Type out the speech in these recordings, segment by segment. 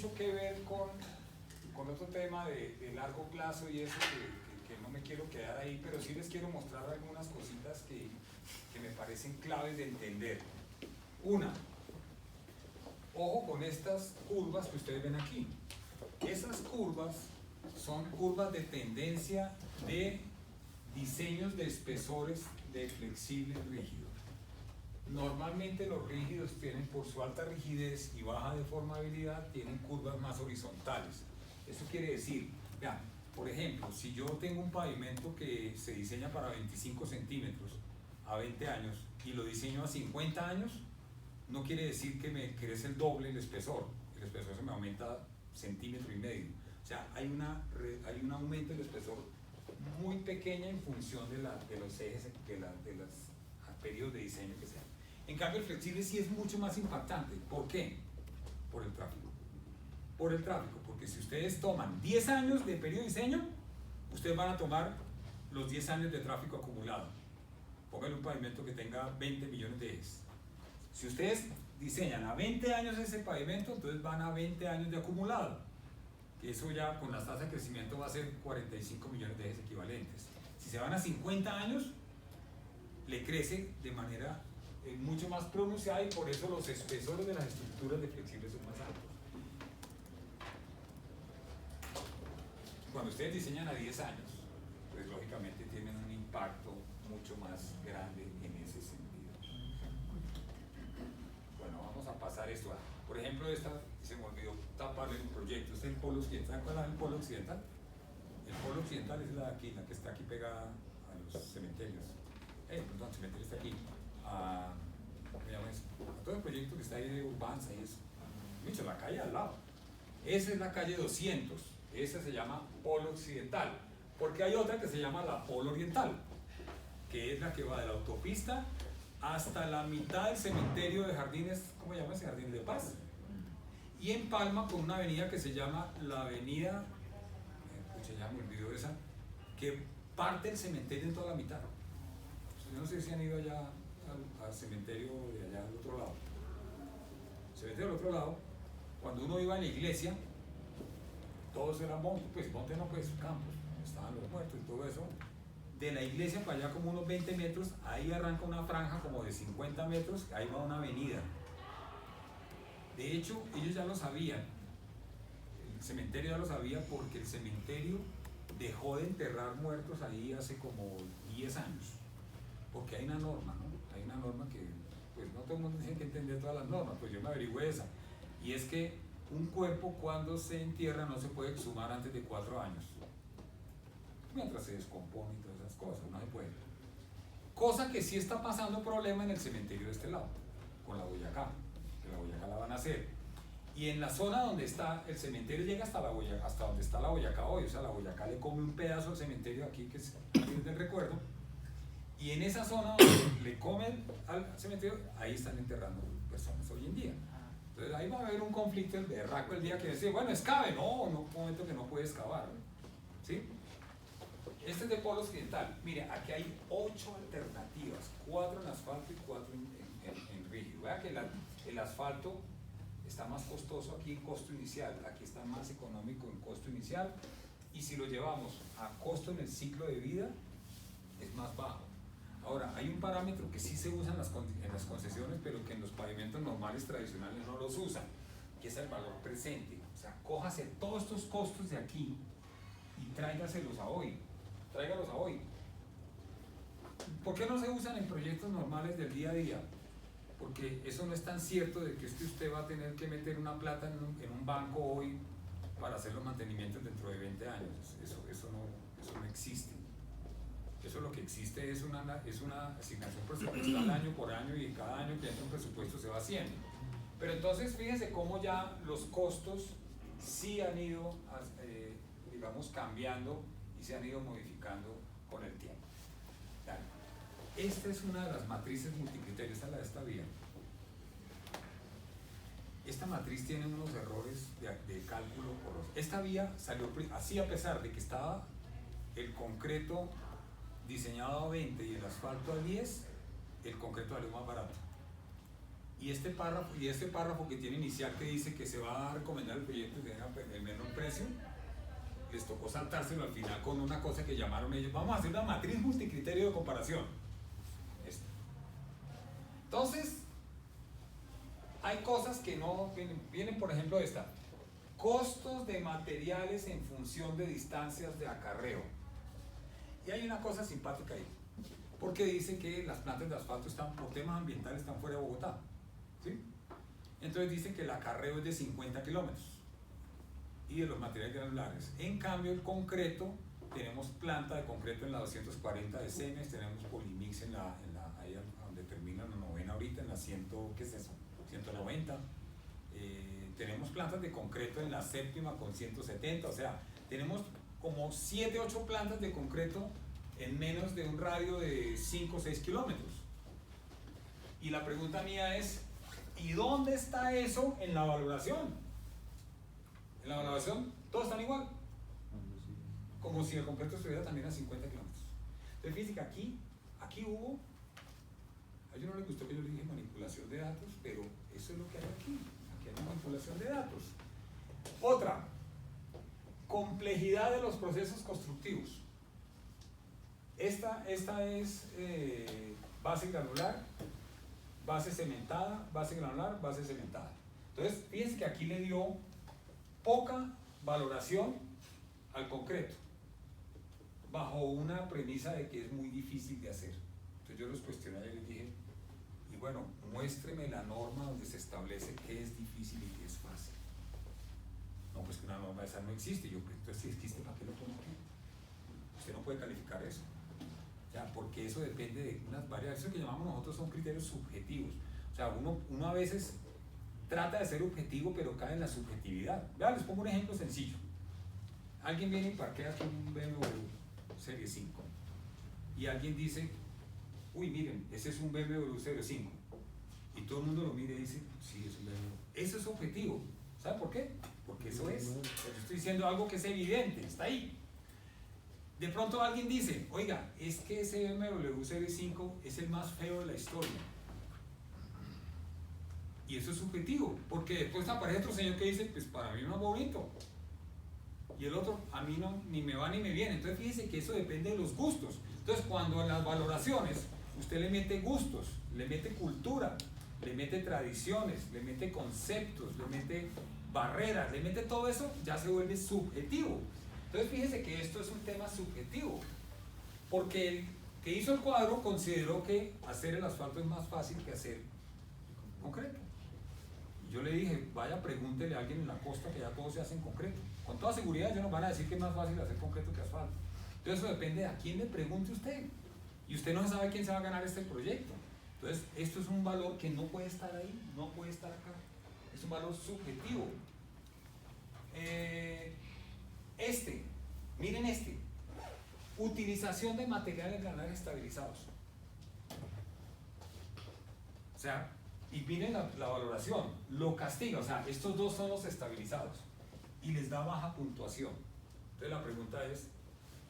mucho que ver con otro tema de largo plazo y eso que no me quiero quedar ahí, pero sí les quiero mostrar algunas cositas que me parecen claves de entender. Una, ojo con estas curvas que ustedes ven aquí. Esas curvas son curvas de tendencia de diseños de espesores de flexible rígido. Normalmente los rígidos tienen, por su alta rigidez y baja deformabilidad, tienen curvas más horizontales. Eso quiere decir, vean, por ejemplo, si yo tengo un pavimento que se diseña para 25 centímetros a 20 años y lo diseño a 50 años, no quiere decir que me crece el doble el espesor se me aumenta centímetro y medio. O sea, hay un aumento del espesor muy pequeña en función de los ejes, de los periodos de diseño que sean. En cambio, el flexible sí es mucho más impactante. ¿Por qué? Por el tráfico. Por el tráfico, porque si ustedes toman 10 años de periodo de diseño, ustedes van a tomar los 10 años de tráfico acumulado. Pónganle un pavimento que tenga 20 millones de ejes. Si ustedes diseñan a 20 años ese pavimento, entonces van a 20 años de acumulado. Que eso ya con las tasas de crecimiento va a ser 45 millones de ejes equivalentes. Si se van a 50 años, le crece de manera mucho más pronunciada y por eso los espesores de las estructuras de flexibles son más altos. Cuando ustedes diseñan a 10 años, pues lógicamente tienen un impacto mucho más grande en ese sentido. Bueno, vamos a pasar esto. Por ejemplo, esta se me olvidó taparle un proyecto. Este es el polo occidental. ¿Cuál es el polo occidental? El polo occidental es la que está aquí pegada a los cementerios. Perdón, el cementerio está aquí. ¿Cómo se llama eso? A todo el proyecto que está ahí de Urbanza y eso. Mucho, la calle al lado. Esa es la calle 200. Esa se llama polo occidental. Porque hay otra que se llama la polo oriental, que es la que va de la autopista hasta la mitad del cementerio de Jardines, ¿cómo se llama ese? Jardines de Paz. Y empalma con una avenida que se llama la avenida, ya me olvidó esa, que parte el cementerio en toda la mitad. Yo no sé si han ido allá al cementerio de allá al otro lado. El cementerio del otro lado, cuando uno iba a la iglesia, todos eran monte, pues monte no, pues campos, estaban los muertos y todo eso. De la iglesia para allá como unos 20 metros, ahí arranca una franja como de 50 metros, ahí va una avenida. De hecho, ellos ya lo sabían, el cementerio ya lo sabía porque el cementerio dejó de enterrar muertos ahí hace como 10 años, porque hay una norma, ¿no? Hay una norma que, pues no todo el mundo tiene que entender todas las normas, pues yo me averigüé esa, y es que un cuerpo cuando se entierra no se puede exhumar antes de 4 años, mientras se descompone y todas esas cosas, no se puede. Cosa que sí está pasando problema en el cementerio de este lado, con la Boyacá, que la Boyacá la van a hacer. Y en la zona donde está el cementerio llega hasta donde está la Boyacá hoy, o sea, la Boyacá le come un pedazo al cementerio aquí, que es del recuerdo, y en esa zona donde le comen al cementerio, ahí están enterrando personas hoy en día. Entonces ahí va a haber un conflicto el berraco el día que dice, bueno, excave, no, un momento que no puede excavar, ¿sí? Este es de polo occidental. Mire, aquí hay 8 alternativas, 4 en asfalto y 4 en rígido. Vea que el asfalto está más costoso aquí en costo inicial, aquí está más económico en costo inicial, y si lo llevamos a costo en el ciclo de vida, es más bajo. Ahora, hay un parámetro que sí se usa en las concesiones, pero que en los pavimentos normales tradicionales no los usan, que es el valor presente. O sea, cójase todos estos costos de aquí y tráigaselos a hoy. Tráigalos a hoy. ¿Por qué no se usan en proyectos normales del día a día? Porque eso no es tan cierto de que usted va a tener que meter una plata en un banco hoy para hacer los mantenimientos dentro de 20 años. Eso no existe. Eso lo que existe es una asignación presupuestal año por año, y cada año que entra un presupuesto se va haciendo. Pero entonces fíjense cómo ya los costos sí han ido, digamos, cambiando y se han ido modificando con el tiempo. Esta es una de las matrices multicriterios, esta es la de esta vía. Esta matriz tiene unos errores de cálculo. Esta vía salió así, a pesar de que estaba el concreto diseñado a 20 y el asfalto a 10, el concreto salió más barato. y este párrafo que tiene inicial que dice que se va a recomendar el proyecto que tenga el menor precio, les tocó saltárselo al final con una cosa que llamaron ellos, vamos a hacer una matriz multicriterio de comparación. Entonces, hay cosas que no vienen, por ejemplo, esta. Costos de materiales en función de distancias de acarreo. Y hay una cosa simpática ahí, porque dice que las plantas de asfalto están, por temas ambientales, están fuera de Bogotá, ¿sí? Entonces dicen que el acarreo es de 50 kilómetros y de los materiales granulares. En cambio, el concreto, tenemos planta de concreto en la 240 de Cemex, tenemos Polimix ahí donde termina la novena ahorita, en la 100, ¿qué es eso? 190. Tenemos plantas de concreto en la séptima con 170, o sea, tenemos como 7, 8 plantas de concreto en menos de un radio de 5 o 6 kilómetros. Y la pregunta mía es, ¿y dónde está eso en la valoración? En la valoración todos están igual, como si el concreto estuviera también a 50 kilómetros. Entonces fíjense que aquí hubo, a ellos no les gustó que yo les dije manipulación de datos, pero eso es lo que hay aquí hay manipulación de datos. Otra, complejidad de los procesos constructivos. Esta es base granular, base cementada, base granular, base cementada. Entonces, fíjense que aquí le dio poca valoración al concreto, bajo una premisa de que es muy difícil de hacer. Entonces yo los cuestioné y les dije, y bueno, muéstreme la norma donde se establece qué es difícil y qué es fácil. No, pues que una norma esa no existe. Yo, entonces si existe, ¿para qué lo pongo aquí? Usted no puede calificar eso. Ya, porque eso depende de unas variables. Eso que llamamos nosotros son criterios subjetivos. O sea, uno a veces trata de ser objetivo, pero cae en la subjetividad. Ya, les pongo un ejemplo sencillo. Alguien viene y parquea con un BMW Serie 5 y alguien dice, uy, miren, ese es un BMW Serie 5, y todo el mundo lo mira y dice, sí, es un BMW. Eso es objetivo. ¿Sabe por qué? Porque eso es. Yo estoy diciendo algo que es evidente, está ahí. De pronto alguien dice, oiga, es que ese BMW Serie 5 es el más feo de la historia. Y eso es subjetivo, porque después aparece otro señor que dice, pues para mí no es bonito. Y el otro, a mí no, ni me va ni me viene. Entonces fíjese que eso depende de los gustos. Entonces cuando en las valoraciones usted le mete gustos, le mete cultura, le mete tradiciones, le mete conceptos, le mete barreras, le mete todo eso, ya se vuelve subjetivo. Entonces fíjese que esto es un tema subjetivo, porque el que hizo el cuadro consideró que hacer el asfalto es más fácil que hacer concreto. Y yo le dije, vaya, pregúntele a alguien en la costa que ya todo se hace en concreto. Con toda seguridad ellos nos van a decir que es más fácil hacer concreto que asfalto. Entonces eso depende de a quién le pregunte usted. Y usted no sabe quién se va a ganar este proyecto. Entonces esto es un valor que no puede estar ahí, no puede estar acá. Es un valor subjetivo. Miren este. Utilización de materiales granulares estabilizados. O sea, y miren la valoración. Lo castiga, o sea, estos dos son los estabilizados. Y les da baja puntuación. Entonces la pregunta es,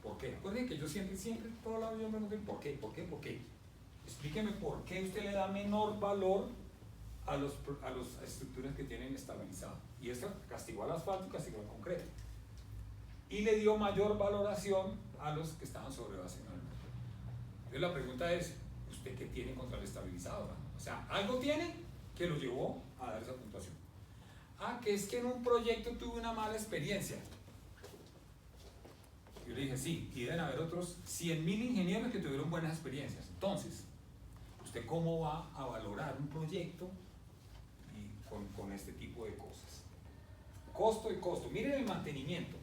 ¿por qué? Recuerden que yo siempre, todo lado yo me pregunto, ¿por qué? Explíqueme por qué usted le da menor valor a las estructuras que tienen estabilizado. Y esto castigó al asfalto y castigó al concreto. Y le dio mayor valoración a los que estaban sobre base granular. Entonces la pregunta es, ¿usted qué tiene contra el estabilizado? O sea, algo tiene que lo llevó a dar esa puntuación. Que es que en un proyecto tuve una mala experiencia. Yo le dije, sí, y deben haber otros 100.000 ingenieros que tuvieron buenas experiencias. Entonces, ¿usted cómo va a valorar un proyecto con este tipo de cosas? Costo y costo. Miren el mantenimiento.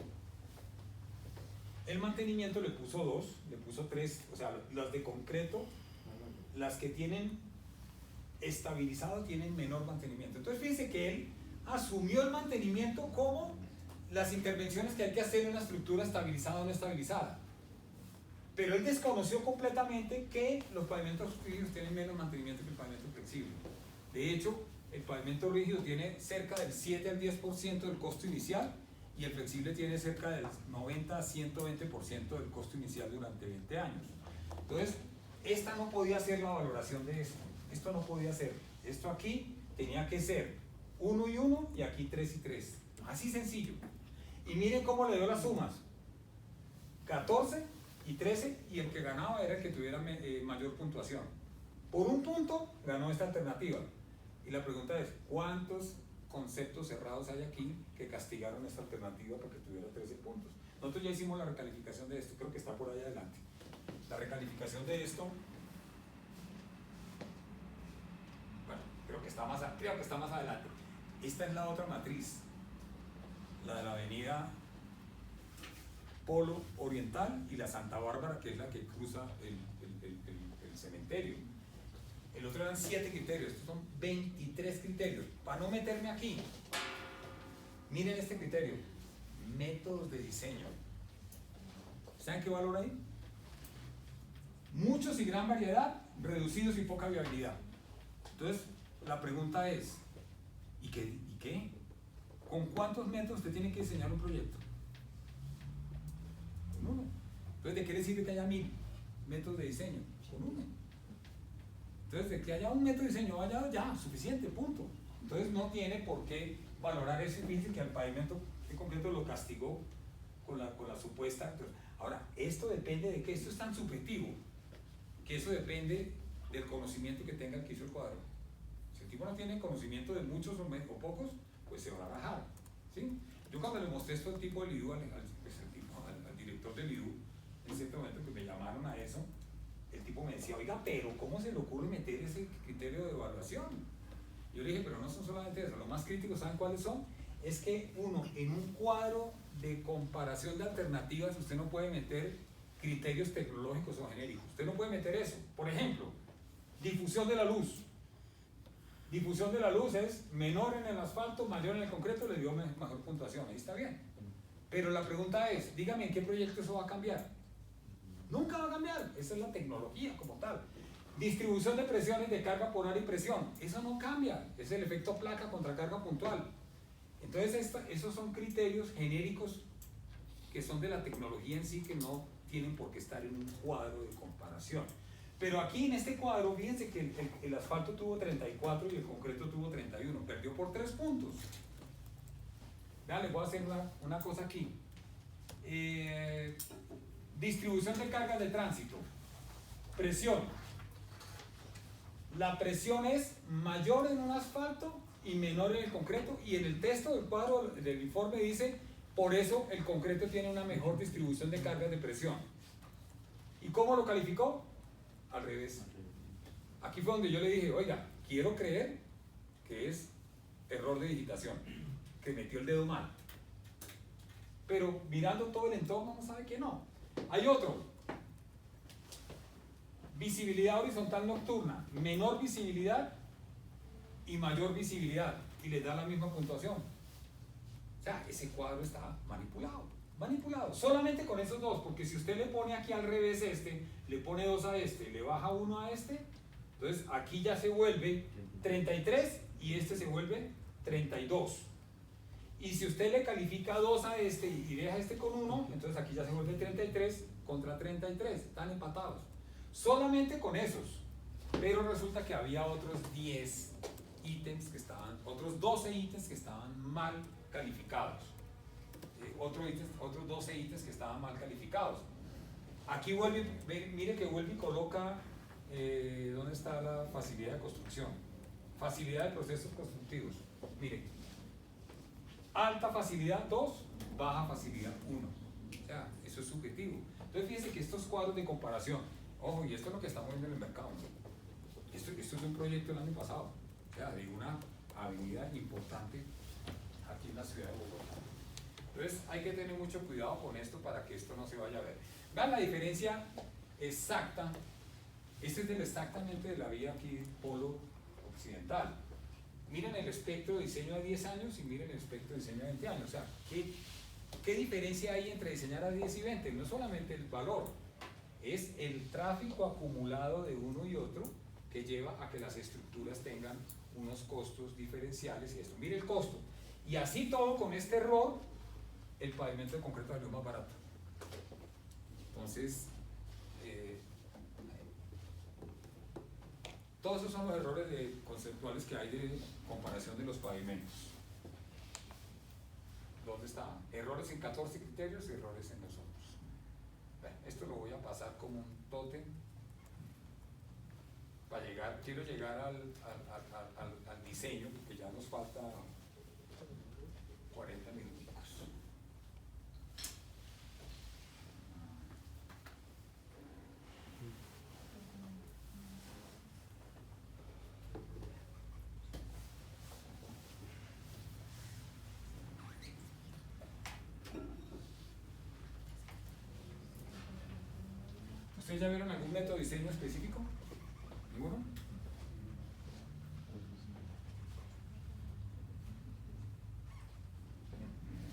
El mantenimiento le puso 2, le puso 3, o sea, las de concreto, las que tienen estabilizado tienen menor mantenimiento. Entonces fíjense que él asumió el mantenimiento como las intervenciones que hay que hacer en una estructura estabilizada o no estabilizada. Pero él desconoció completamente que los pavimentos rígidos tienen menos mantenimiento que el pavimento flexible. De hecho, el pavimento rígido tiene cerca del 7 al 10% del costo inicial y el flexible tiene cerca del 90 a 120% del costo inicial durante 20 años. Entonces, esta no podía ser la valoración de eso. Esto no podía ser. Esto aquí tenía que ser 1 y 1 y aquí 3 y 3. Así sencillo. Y miren cómo le dio las sumas. 14 y 13 y el que ganaba era el que tuviera mayor puntuación. Por un punto ganó esta alternativa. Y la pregunta es, ¿cuántos conceptos cerrados hay aquí que castigaron esta alternativa para que tuviera 13 puntos? Nosotros ya hicimos la recalificación de esto, creo que está por ahí adelante. La recalificación de esto, bueno, creo que está más adelante. Esta es la otra matriz, la de la avenida Polo Oriental y la Santa Bárbara, que es la que cruza el cementerio. El otro eran 7 criterios, estos son 23 criterios. Para no meterme aquí, miren este criterio, métodos de diseño. ¿Saben qué valor hay? Muchos y gran variedad, reducidos y poca viabilidad. Entonces, la pregunta es, ¿y qué? ¿Con cuántos métodos usted tiene que diseñar un proyecto? Con uno. Entonces, ¿de qué le sirve que haya 1000 métodos de diseño? Con uno. Entonces, de que haya un método de diseño, vaya ya, suficiente, punto. Entonces, no tiene por qué valorar ese índice que al pavimento en concreto lo castigó con la supuesta. Ahora, esto depende de qué, esto es tan subjetivo, que eso depende del conocimiento que tenga el que hizo el cuadro. Si el tipo no tiene conocimiento de muchos o pocos, pues se va a rajar, ¿sí? Yo cuando le mostré esto al tipo del IDU, al director del IDU, en cierto momento que me llamaron a eso, el tipo me decía, oiga, pero ¿cómo se le ocurre meter ese criterio de evaluación? Yo le dije, pero no son solamente eso, lo más crítico, ¿saben cuáles son? Es que uno, en un cuadro de comparación de alternativas, usted no puede meter criterios tecnológicos o genéricos. Usted no puede meter eso. Por ejemplo, difusión de la luz. Difusión de la luz es menor en el asfalto, mayor en el concreto, le dio mejor puntuación. Ahí está bien. Pero la pregunta es, dígame, ¿en qué proyecto eso va a cambiar? Nunca va a cambiar. Esa es la tecnología como tal. Distribución de presiones de carga por área y presión. Eso no cambia. Es el efecto placa contra carga puntual. Entonces, esos son criterios genéricos que son de la tecnología en sí, que no tienen por qué estar en un cuadro de comparación. Pero aquí en este cuadro, fíjense que el asfalto tuvo 34 y el concreto tuvo 31. Perdió por 3 puntos. Vean, les voy a hacer una cosa aquí. Distribución de cargas de tránsito. Presión. La presión es mayor en un asfalto y menor en el concreto, y en el texto del cuadro del informe dice, por eso el concreto tiene una mejor distribución de cargas de presión. ¿Y cómo lo calificó? Al revés. Aquí fue donde yo le dije, oiga, quiero creer que es error de digitación, que metió el dedo mal. Pero mirando todo el entorno, no sabe que no. Hay otro. Visibilidad horizontal nocturna, menor visibilidad y mayor visibilidad, y les da la misma puntuación. O sea, ese cuadro está manipulado. Solamente con esos dos, porque si usted le pone aquí al revés este, le pone 2 a este, le baja 1 a este, entonces aquí ya se vuelve 33 y este se vuelve 32. Y si usted le califica 2 a este y deja este con 1, entonces aquí ya se vuelve 33 contra 33, están empatados. Solamente con esos. Pero resulta que había otros 10 ítems que estaban, otros 12 ítems que estaban mal calificados. Otros 12 ítems que estaban mal calificados. Aquí vuelve, mire que vuelve y coloca ¿dónde está la facilidad de construcción? Facilidad de procesos constructivos. Mire, alta facilidad 2, baja facilidad 1. O sea, eso es subjetivo. Entonces fíjense que estos cuadros de comparación, ojo, y esto es lo que estamos viendo en el mercado, ¿no? Esto es un proyecto del año pasado, o sea, de una avenida importante aquí en la ciudad de Bogotá. Entonces hay que tener mucho cuidado con esto para que esto no se vaya a ver. Vean la diferencia exacta. Este es exactamente de la vía aquí Polo Occidental. Miren el espectro de diseño a 10 años y miren el espectro de diseño a 20 años. O sea, ¿qué diferencia hay entre diseñar a 10 y 20? No solamente el valor, es el tráfico acumulado de uno y otro que lleva a que las estructuras tengan unos costos diferenciales y esto. Mire el costo. Y así todo, con este error, el pavimento de concreto salió más barato. Entonces, Todos esos son los errores conceptuales que hay de comparación de los pavimentos. ¿Dónde está? Errores en 14 criterios y errores en los otros. Bueno, esto lo voy a pasar como un tótem para llegar, quiero llegar al diseño, porque ya nos falta 40 minutos. ¿Ustedes ya vieron algún método de diseño específico? ¿Ninguno?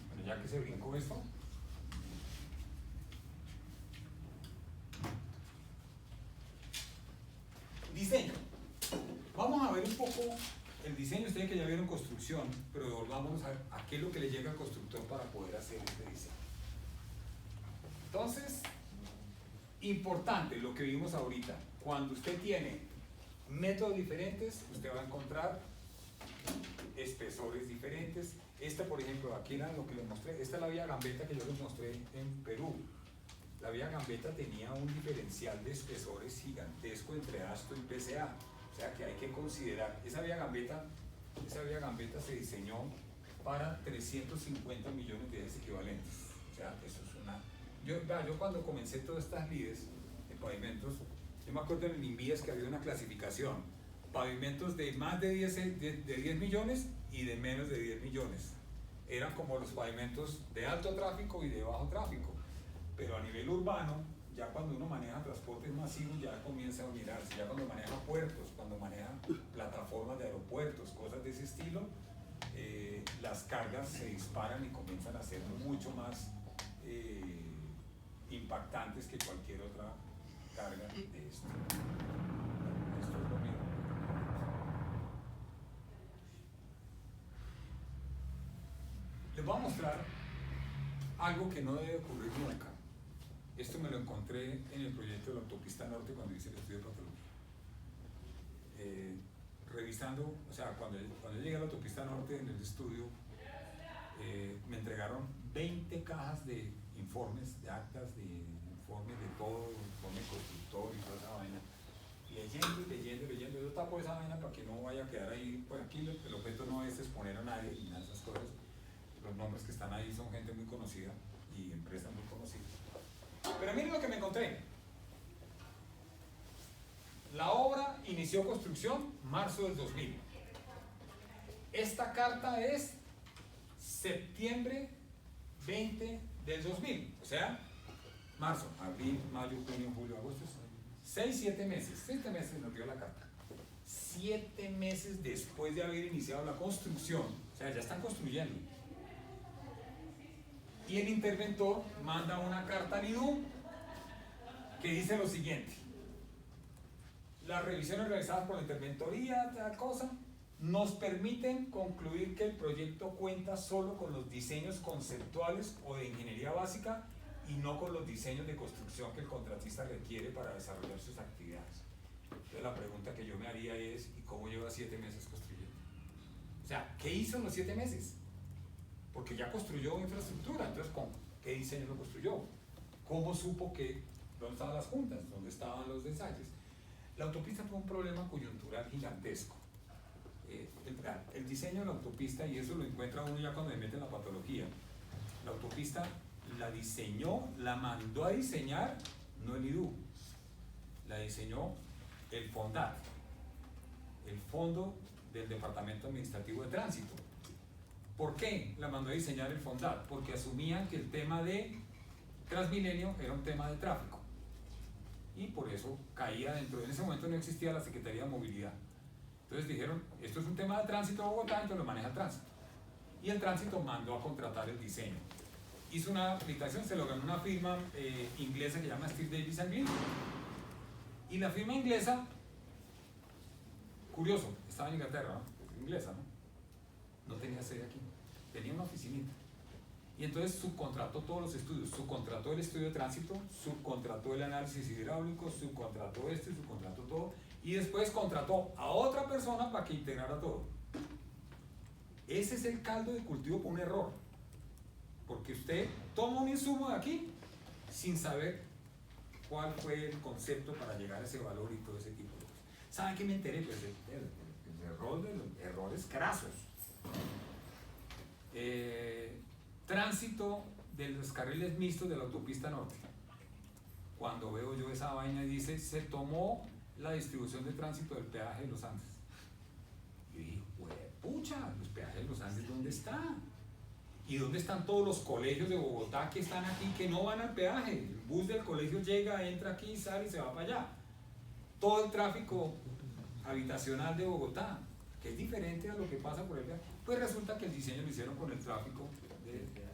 Bueno, ya que se brincó esto. Diseño. Vamos a ver un poco el diseño. Ustedes que ya vieron construcción, pero volvamos a qué es lo que le llega al constructor para poder hacer este diseño. Entonces, importante lo que vimos ahorita. Cuando usted tiene métodos diferentes, usted va a encontrar espesores diferentes. Esta, por ejemplo, aquí era lo que les mostré. Esta es la vía Gambetta que yo les mostré en Perú. La vía Gambetta tenía un diferencial de espesores gigantesco entre ASTO y PCA. O sea que hay que considerar. Esa vía Gambetta se diseñó para 350 millones de equivalentes. O sea, eso es una... Yo cuando comencé todas estas lides de pavimentos, yo me acuerdo en el INVIES que había una clasificación. Pavimentos de más de 10 millones y de menos de 10 millones. Eran como los pavimentos de alto tráfico y de bajo tráfico. Pero a nivel urbano, ya cuando uno maneja transportes masivos, ya comienza a mirarse. Ya cuando maneja puertos, cuando maneja plataformas de aeropuertos, cosas de ese estilo, las cargas se disparan y comienzan a ser mucho más impactantes que cualquier otra carga de esto. Esto es lo mismo. Les voy a mostrar algo que no debe ocurrir nunca. Esto me lo encontré en el proyecto de la autopista norte cuando hice el estudio de patología. Revisando, o sea, cuando yo llegué a la autopista norte en el estudio, me entregaron 20 cajas de informes, de actas, de informes de todo, informe constructor y toda esa vaina. Leyendo, yo tapo esa vaina para que no vaya a quedar ahí. Pues aquí el objeto no es exponer a nadie ni nada de esas cosas. Los nombres que están ahí son gente muy conocida y empresas muy conocidas. Pero miren lo que me encontré. La obra inició construcción marzo del 2000. Esta carta es septiembre 20 del 2000. O sea, marzo, abril, mayo, junio, julio, agosto. 7 meses. 7 meses nos dio la carta. 7 meses después de haber iniciado la construcción. O sea, ya están construyendo. Y el interventor manda una carta al IDU que dice lo siguiente: las revisiones realizadas por la interventoría, tal cosa, nos permiten concluir que el proyecto cuenta solo con los diseños conceptuales o de ingeniería básica y no con los diseños de construcción que el contratista requiere para desarrollar sus actividades. Entonces la pregunta que yo me haría es: ¿y cómo lleva 7 meses construyendo? O sea, ¿qué hizo en los 7 meses? Porque ya construyó infraestructura, entonces ¿con qué diseño lo construyó? ¿Cómo supo dónde estaban las juntas? ¿Dónde estaban los ensayos? La autopista fue un problema coyuntural gigantesco. El diseño de la autopista, y eso lo encuentra uno ya cuando se mete en la patología, la autopista la diseñó, la mandó a diseñar, no el IDU, la diseñó el FONDAT, el Fondo del Departamento Administrativo de Tránsito. ¿Por qué la mandó a diseñar el FONDAT? Porque asumían que el tema de Transmilenio era un tema de tráfico. Y por eso caía dentro. En ese momento no existía la Secretaría de Movilidad. Entonces dijeron: esto es un tema de tránsito de Bogotá, entonces lo maneja el tránsito. Y el tránsito mandó a contratar el diseño. Hizo una aplicación, se lo ganó una firma inglesa que se llama Steve Davis & Green. Y la firma inglesa, curioso, estaba en Inglaterra, ¿no? Inglesa, ¿no? No tenía sede aquí, tenía una oficinita. Y entonces subcontrató todos los estudios, subcontrató el estudio de tránsito, subcontrató el análisis hidráulico, subcontrató subcontrató todo, y después contrató a otra persona para que integrara todo. Ese es el caldo de cultivo por un error, porque usted toma un insumo de aquí sin saber cuál fue el concepto para llegar a ese valor y todo ese tipo de cosas. ¿Saben qué me enteré? Pues el error de los errores crasos. Tránsito de los carriles mixtos de la autopista norte. Cuando veo yo esa vaina y dice, se tomó la distribución de tránsito del peaje de los Andes. Y dije, pucha, los peajes de los Andes, ¿dónde están? ¿Y dónde están todos los colegios de Bogotá que están aquí, que no van al peaje? El bus del colegio llega, entra aquí, sale y se va para allá. Todo el tráfico habitacional de Bogotá, que es diferente a lo que pasa por el peaje. Pues resulta que el diseño lo hicieron con el tráfico del peaje.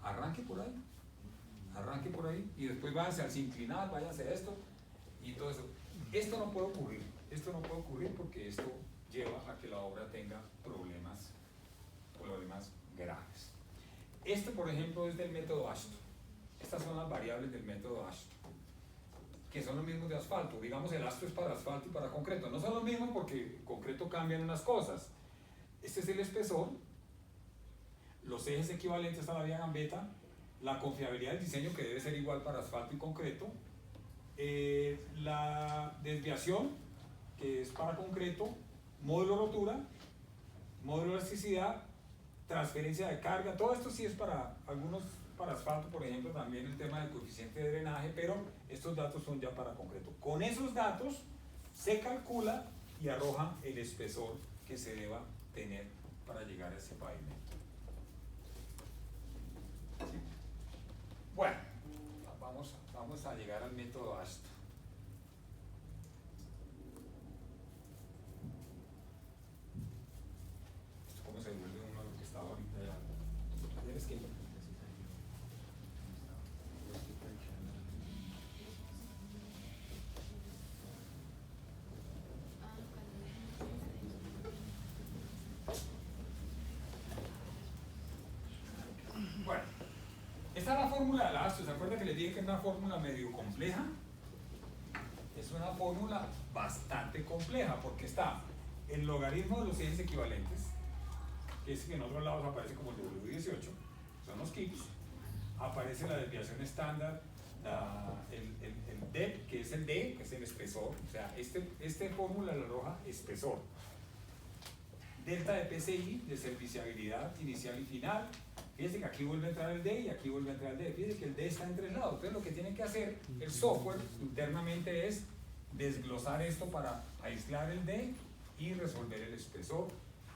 Arranque por ahí. Arranque por ahí y después váyase al Sinclinal, váyase a esto y todo eso. Esto no puede ocurrir porque esto lleva a que la obra tenga problemas graves. Este, por ejemplo, es del método Ashton. Estas son las variables del método Ashton, que son los mismos de asfalto. Digamos, el Ashton es para asfalto y para concreto. No son los mismos porque concreto cambian unas cosas. Este es el espesor, los ejes equivalentes a la vía gambeta, la confiabilidad del diseño que debe ser igual para asfalto y concreto, la desviación que es para concreto, módulo rotura, módulo elasticidad, transferencia de carga, todo esto sí es para algunos, para asfalto por ejemplo, también el tema del coeficiente de drenaje, pero estos datos son ya para concreto. Con esos datos se calcula y arroja el espesor que se deba tener para llegar a ese pavimento. ¿Sí? Bueno, vamos a llegar al método Ashton. Esto cómo se vuelve uno a lo que estaba ahorita ya. ¿Tienes que? Bueno, esta es la fórmula de la Ashton. ¿Se acuerdan que les dije que es una fórmula medio compleja? Es una fórmula bastante compleja porque está el logaritmo de los ejes equivalentes, que es que en otros lados aparece como el W18, son los kips, aparece la desviación estándar, el depth, que es el D, que es el espesor, o sea, este fórmula la arroja espesor. Delta de PCI, de serviciabilidad inicial y final. Fíjense que aquí vuelve a entrar el D y aquí vuelve a entrar el D. Fíjense que el D está en tres lados. Entonces lo que tiene que hacer el software internamente es desglosar esto para aislar el D y resolver el espesor.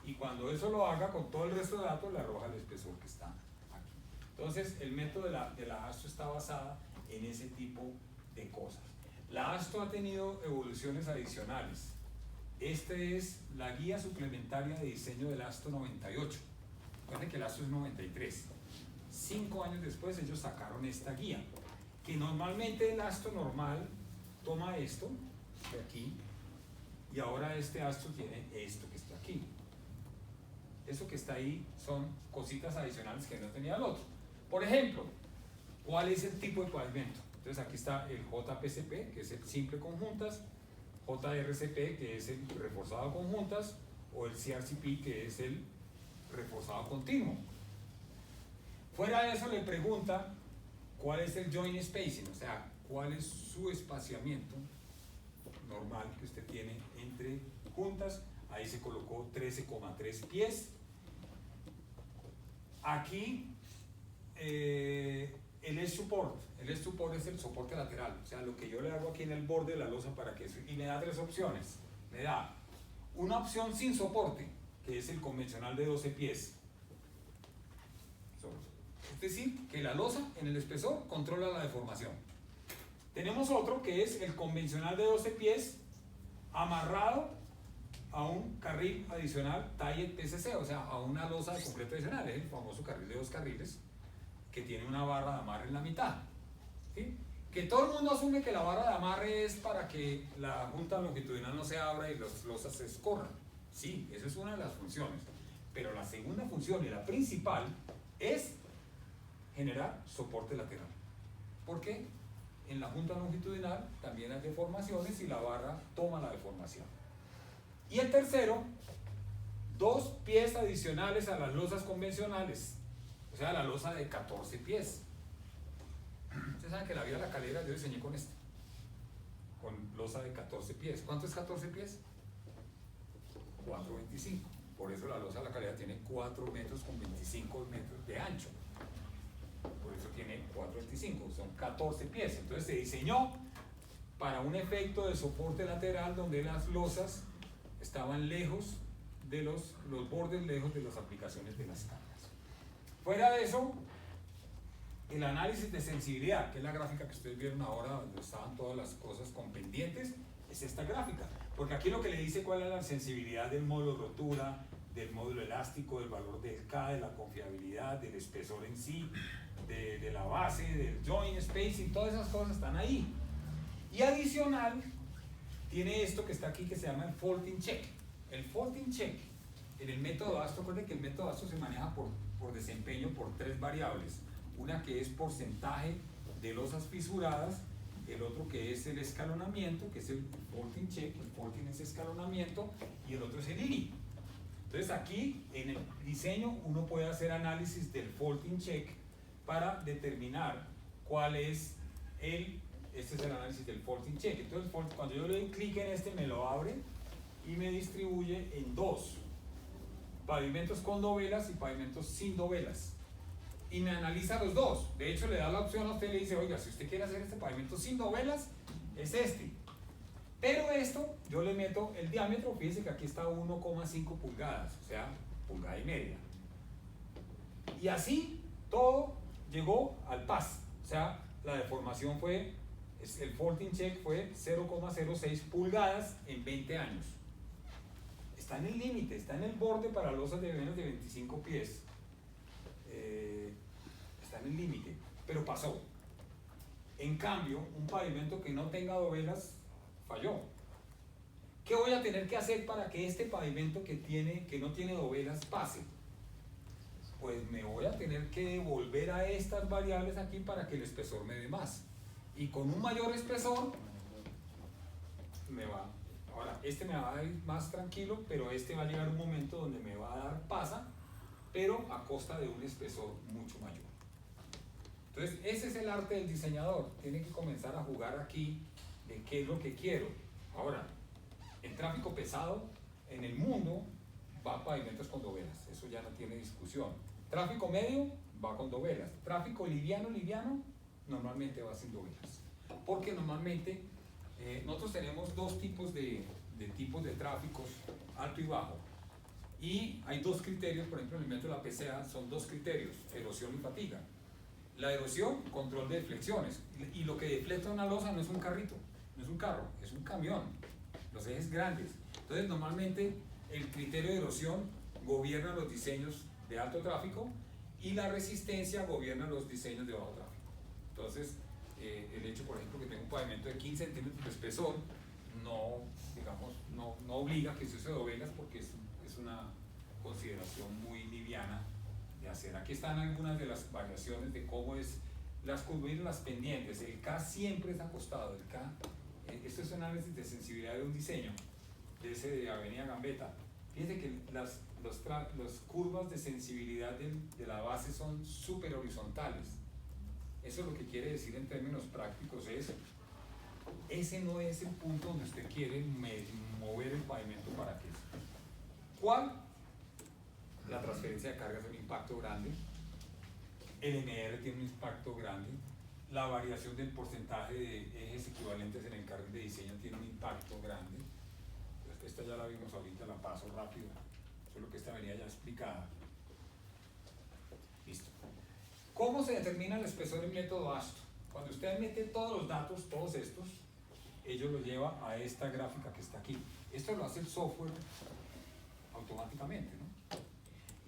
Y cuando eso lo haga con todo el resto de datos, le arroja el espesor que está aquí. Entonces el método de la ASTO está basada en ese tipo de cosas. La ASTO ha tenido evoluciones adicionales. Esta es la guía suplementaria de diseño del ASTO 98. Recuerden que el ASTO es 93. 5 años después ellos sacaron esta guía, que normalmente el ASTO normal toma esto de aquí y ahora este ASTO tiene esto que está aquí. Eso que está ahí son cositas adicionales que no tenía el otro. Por ejemplo, ¿cuál es el tipo de pavimento? Entonces aquí está el JPCP, que es el simple con juntas, JRCP, que es el reforzado con juntas, o el CRCP, que es el reforzado continuo. Fuera de eso le pregunta cuál es el joint spacing, o sea, cuál es su espaciamiento normal que usted tiene entre juntas. Ahí se colocó 13,3 pies. Aquí el edge support. El edge support es el soporte lateral, o sea, lo que yo le hago aquí en el borde de la losa para que eso, y me da 3 opciones. Me da una opción sin soporte, que es el convencional de 12 pies. Es decir, que la losa en el espesor controla la deformación. Tenemos otro que es el convencional de 12 pies amarrado a un carril adicional TIE PCC, o sea, a una losa de concreto adicional. Es el famoso carril de 2 carriles que tiene una barra de amarre en la mitad. ¿Sí? Que todo el mundo asume que la barra de amarre es para que la junta longitudinal no se abra y las losas se escorran. Sí, esa es una de las funciones. Pero la segunda función y la principal es generar soporte lateral. ¿Por qué? en la junta longitudinal también hay deformaciones y la barra toma la deformación. Y el tercero, 2 pies adicionales a las losas convencionales, o sea, la losa de 14 pies. Ustedes saben que la vía de la calera yo diseñé con con losa de 14 pies. ¿Cuánto es 14 pies? 4,25. Por eso la losa de la calera tiene 4 metros con 25 metros de ancho. Por eso tiene 4,25, son 14 pies. Entonces se diseñó para un efecto de soporte lateral donde las losas estaban lejos de los bordes lejos de las aplicaciones de las cargas. Fuera de eso, el análisis de sensibilidad, que es la gráfica que ustedes vieron ahora, donde estaban todas las cosas con pendientes, es esta gráfica. Porque aquí lo que le dice cuál es la sensibilidad del módulo de rotura, del módulo elástico, del valor del K, de la confiabilidad, del espesor en sí, de la base, del joint spacing, todas esas cosas están ahí. Y adicional, tiene esto que está aquí que se llama el faulting check. El faulting check en el método ASTO, recuerden que el método ASTO se maneja por desempeño por 3 variables. Una que es porcentaje de losas fisuradas, el otro que es el escalonamiento, que es el faulting check, el faulting es escalonamiento, y el otro es el INI. Entonces aquí en el diseño uno puede hacer análisis del faulting check para determinar cuál es este es el análisis del faulting check. Entonces cuando yo le doy clic en este me lo abre y me distribuye en 2 pavimentos con dovelas y pavimentos sin dovelas, y me analiza los dos. De hecho le da la opción a usted y le dice, oiga, si usted quiere hacer este pavimento sin dovelas es este, pero esto yo le meto el diámetro. Fíjense que aquí está 1,5 pulgadas, o sea, 1,5 pulgadas, y así todo llegó al PAS, o sea, la deformación fue, el faulting check fue 0,06 pulgadas en 20 años. Está en el límite, está en el borde para losas de menos de 25 pies. Está en el límite, pero pasó. En cambio, un pavimento que no tenga dovelas falló. ¿Qué voy a tener que hacer para que este pavimento que no tiene dovelas pase? Pues me voy a tener que devolver a estas variables aquí para que el espesor me dé más. Y con un mayor espesor ahora este me va a ir más tranquilo, pero este va a llegar un momento donde me va a dar pasa, pero a costa de un espesor mucho mayor. Entonces ese es el arte del diseñador, tiene que comenzar a jugar aquí de qué es lo que quiero. Ahora, en tráfico pesado, en el mundo, va a pavimentos con dovelas, eso ya no tiene discusión. Tráfico medio, va con dovelas. Tráfico liviano, normalmente va sin dovelas. Porque normalmente nosotros tenemos 2 tipos de tipos de tráficos, alto y bajo. Y hay 2 criterios, por ejemplo, en el método de la PCA son 2 criterios, erosión y fatiga. La erosión, control de deflexiones. Y lo que deflecta una losa no es un carrito, no es un carro, es un camión. Los ejes grandes. Entonces, normalmente el criterio de erosión gobierna los diseños de alto tráfico y la resistencia gobierna los diseños de bajo tráfico. Entonces, el hecho, por ejemplo, que tenga un pavimento de 15 centímetros de espesor no obliga a que se use dovelas porque es una consideración muy liviana de hacer. Aquí están algunas de las variaciones de cómo es las curvas y las pendientes. El K siempre es acostado. El K, esto es un análisis de sensibilidad de un diseño, de ese de Avenida Gambetta. Fíjense que las curvas de sensibilidad de la base son súper horizontales. Eso lo que quiere decir en términos prácticos es, ese no es el punto donde usted quiere mover el pavimento para que eso. ¿Cuál? La transferencia de cargas es un impacto grande, el MR tiene un impacto grande, la variación del porcentaje de ejes equivalentes en el carril de diseño tiene un impacto grande. Esta ya la vimos ahorita, la paso rápido, solo que esta venía ya explicada. Listo. ¿Cómo se determina el espesor en método ASTO? Cuando usted mete todos los datos, todos estos, ellos lo lleva a esta gráfica que está aquí. Esto lo hace el software automáticamente, ¿no?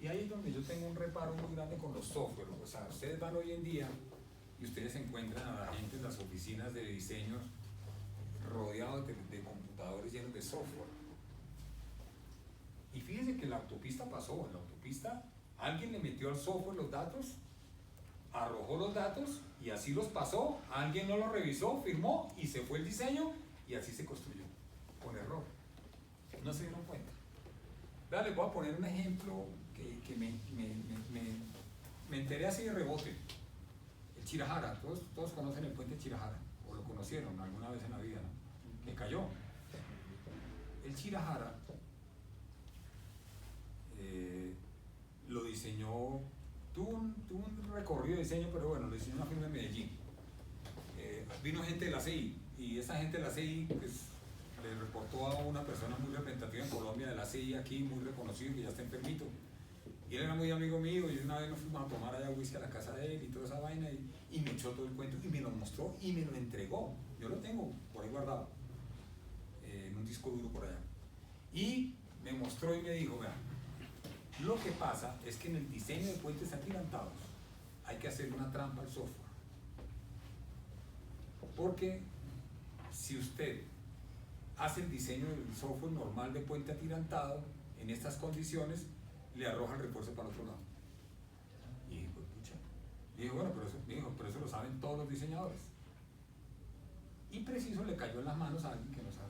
Y ahí es donde yo tengo un reparo muy grande con los software. O sea, ustedes van hoy en día y ustedes encuentran a la gente en las oficinas de diseño rodeados de computadores llenos de software. Y fíjense que la autopista pasó, en la autopista alguien le metió al software los datos arrojó los datos y así los pasó, alguien no los revisó, firmó y se fue el diseño y así se construyó, con error. No se dieron cuenta. Vea, les voy a poner un ejemplo que me enteré así de rebote. El Chirajara, todos conocen el puente Chirajara, o lo conocieron alguna vez en la vida, ¿no? Que cayó. El Chirajara lo diseñó, tuvo un recorrido de diseño, pero bueno, lo diseñó una firma en Medellín. Vino gente de la CI, y esa gente de la CI pues, le reportó a una persona muy representativa en Colombia de la CI aquí, muy reconocido, que ya está enfermito. Y él era muy amigo mío, y una vez nos fuimos a tomar allá whisky a la casa de él y toda esa vaina, y me echó todo el cuento, y me lo mostró, y me lo entregó. Yo lo tengo por ahí guardado, en un disco duro por allá. Y me mostró y me dijo, vea, lo que pasa es que en el diseño de puentes atirantados hay que hacer una trampa al software. Porque si usted hace el diseño del software normal de puente atirantado, en estas condiciones, le arroja el refuerzo para el otro lado. Y dijo, pucha. Y dijo, bueno, pero eso lo saben todos los diseñadores. Y preciso le cayó en las manos a alguien que no sabía.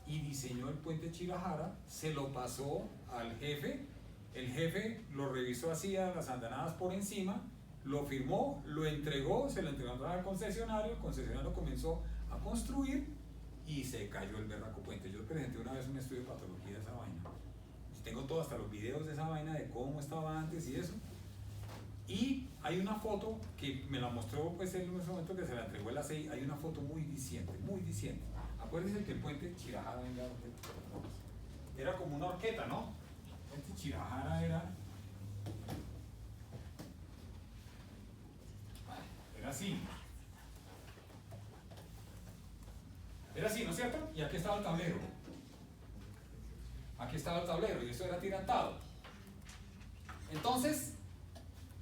Y diseñó el puente Chirajara, se lo pasó al jefe, el jefe lo revisó así a las andanadas por encima, lo firmó, lo entregó, se lo entregó al concesionario, el concesionario comenzó a construir y se cayó el berraco puente. Yo presenté una vez un estudio de patología de esa vaina. Tengo todo, hasta los videos de esa vaina de cómo estaba antes y eso. Y hay una foto que me la mostró pues en ese momento que se la entregó el ACI, hay una foto muy diciente, muy diciente. Acuérdense que el puente Chirajara era como una horqueta, ¿no? El puente Chirajara era así. Era así, ¿no es cierto? Y aquí estaba el tablero. Aquí estaba el tablero y eso era tirantado. Entonces,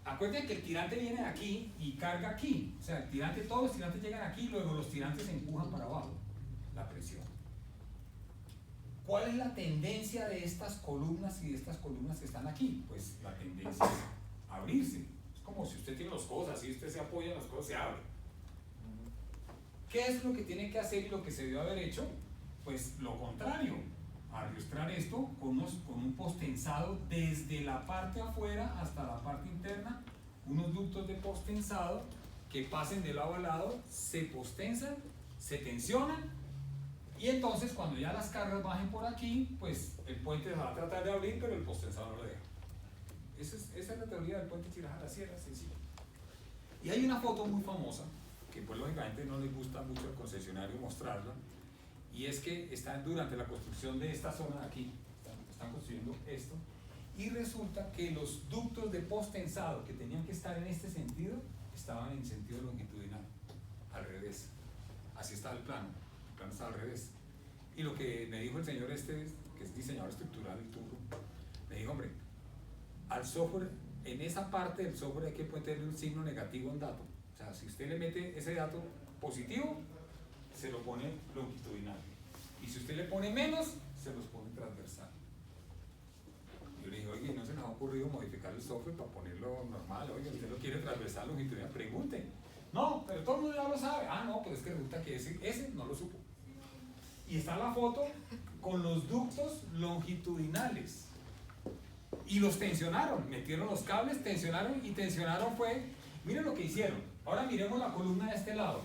acuérdense que el tirante viene de aquí y carga aquí. O sea, el tirante, todos los tirantes llegan aquí y luego los tirantes se empujan para abajo. La presión. ¿Cuál es la tendencia de estas columnas y de estas columnas que están aquí? Pues la tendencia es abrirse. Es como si usted tiene los codos así, usted se apoya en los codos, se abre. ¿Qué es lo que tiene que hacer y lo que se debe haber hecho? Pues lo contrario, arrastrar esto con un postensado desde la parte afuera hasta la parte interna, unos ductos de postensado que pasen de lado a lado, se postensan, se tensionan y entonces cuando ya las cargas bajen por aquí, pues el puente se va a tratar de abrir, pero el postensado no lo deja. Esa es la teoría del puente Chirajara, así era sencillo. Y hay una foto muy famosa, que pues lógicamente no les gusta mucho al concesionario mostrarla, y es que están durante la construcción de esta zona de aquí, están construyendo esto, y resulta que los ductos de postensado que tenían que estar en este sentido, estaban en sentido longitudinal, al revés. Así estaba el plano estaba al revés. Y lo que me dijo el señor que es diseñador estructural, el turro, me dijo, hombre, al software, en esa parte del software hay que ponerle un signo negativo a un dato. O sea, si usted le mete ese dato positivo, se lo pone longitudinal. Y si usted le pone menos, se los pone transversal. Yo le dije, oye, ¿no se nos ha ocurrido modificar el software para ponerlo normal? Oye, ¿usted lo quiere transversal, longitudinal? Pregunte. No, pero todo el mundo ya lo sabe. Ah, no, pero es que resulta que ese no lo supo. Y está la foto con los ductos longitudinales. Y los tensionaron, metieron los cables, tensionaron y tensionaron fue, miren lo que hicieron. Ahora miremos la columna de este lado.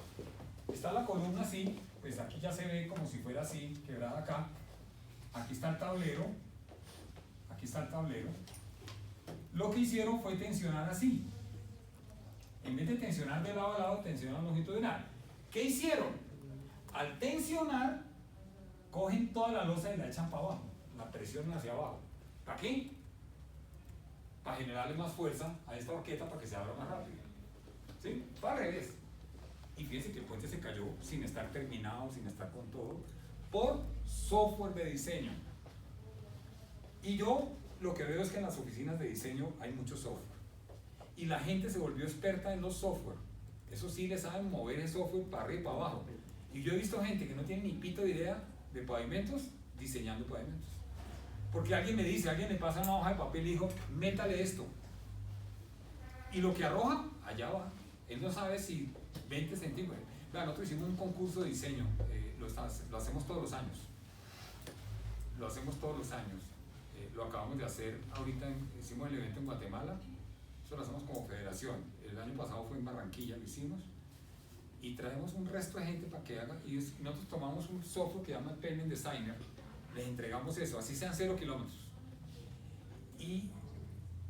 Está la columna así, pues aquí ya se ve como si fuera así, quebrada acá. Aquí está el tablero. Aquí está el tablero. Lo que hicieron fue tensionar así. En vez de tensionar de lado a lado, tensionan longitudinal. ¿Qué hicieron? Al tensionar, cogen toda la losa y la echan para abajo. La presión hacia abajo. ¿Para qué? Para generarle más fuerza a esta horqueta para que se abra más rápido. ¿Sí? Para al revés. Y fíjense que el puente se cayó sin estar terminado, sin estar con todo, por software de diseño. Y yo lo que veo es que en las oficinas de diseño hay mucho software. Y la gente se volvió experta en los software. Eso sí, le saben mover el software para arriba y para abajo. Y yo he visto gente que no tiene ni pito de idea de pavimentos diseñando pavimentos. Porque alguien me dice, alguien le pasa una hoja de papel y dijo, métale esto. Y lo que arroja, allá va. Él no sabe si 20 centímetros. Vean, nosotros hicimos un concurso de diseño, lo hacemos todos los años. Lo hacemos todos los años. Lo acabamos de hacer ahorita, hicimos el evento en Guatemala. Eso lo hacemos como federación. El año pasado fue en Barranquilla, lo hicimos. Y traemos un resto de gente para que haga. Y nosotros tomamos un software que se llama Payment Designer. Les entregamos eso, así sean 0 kilómetros. Y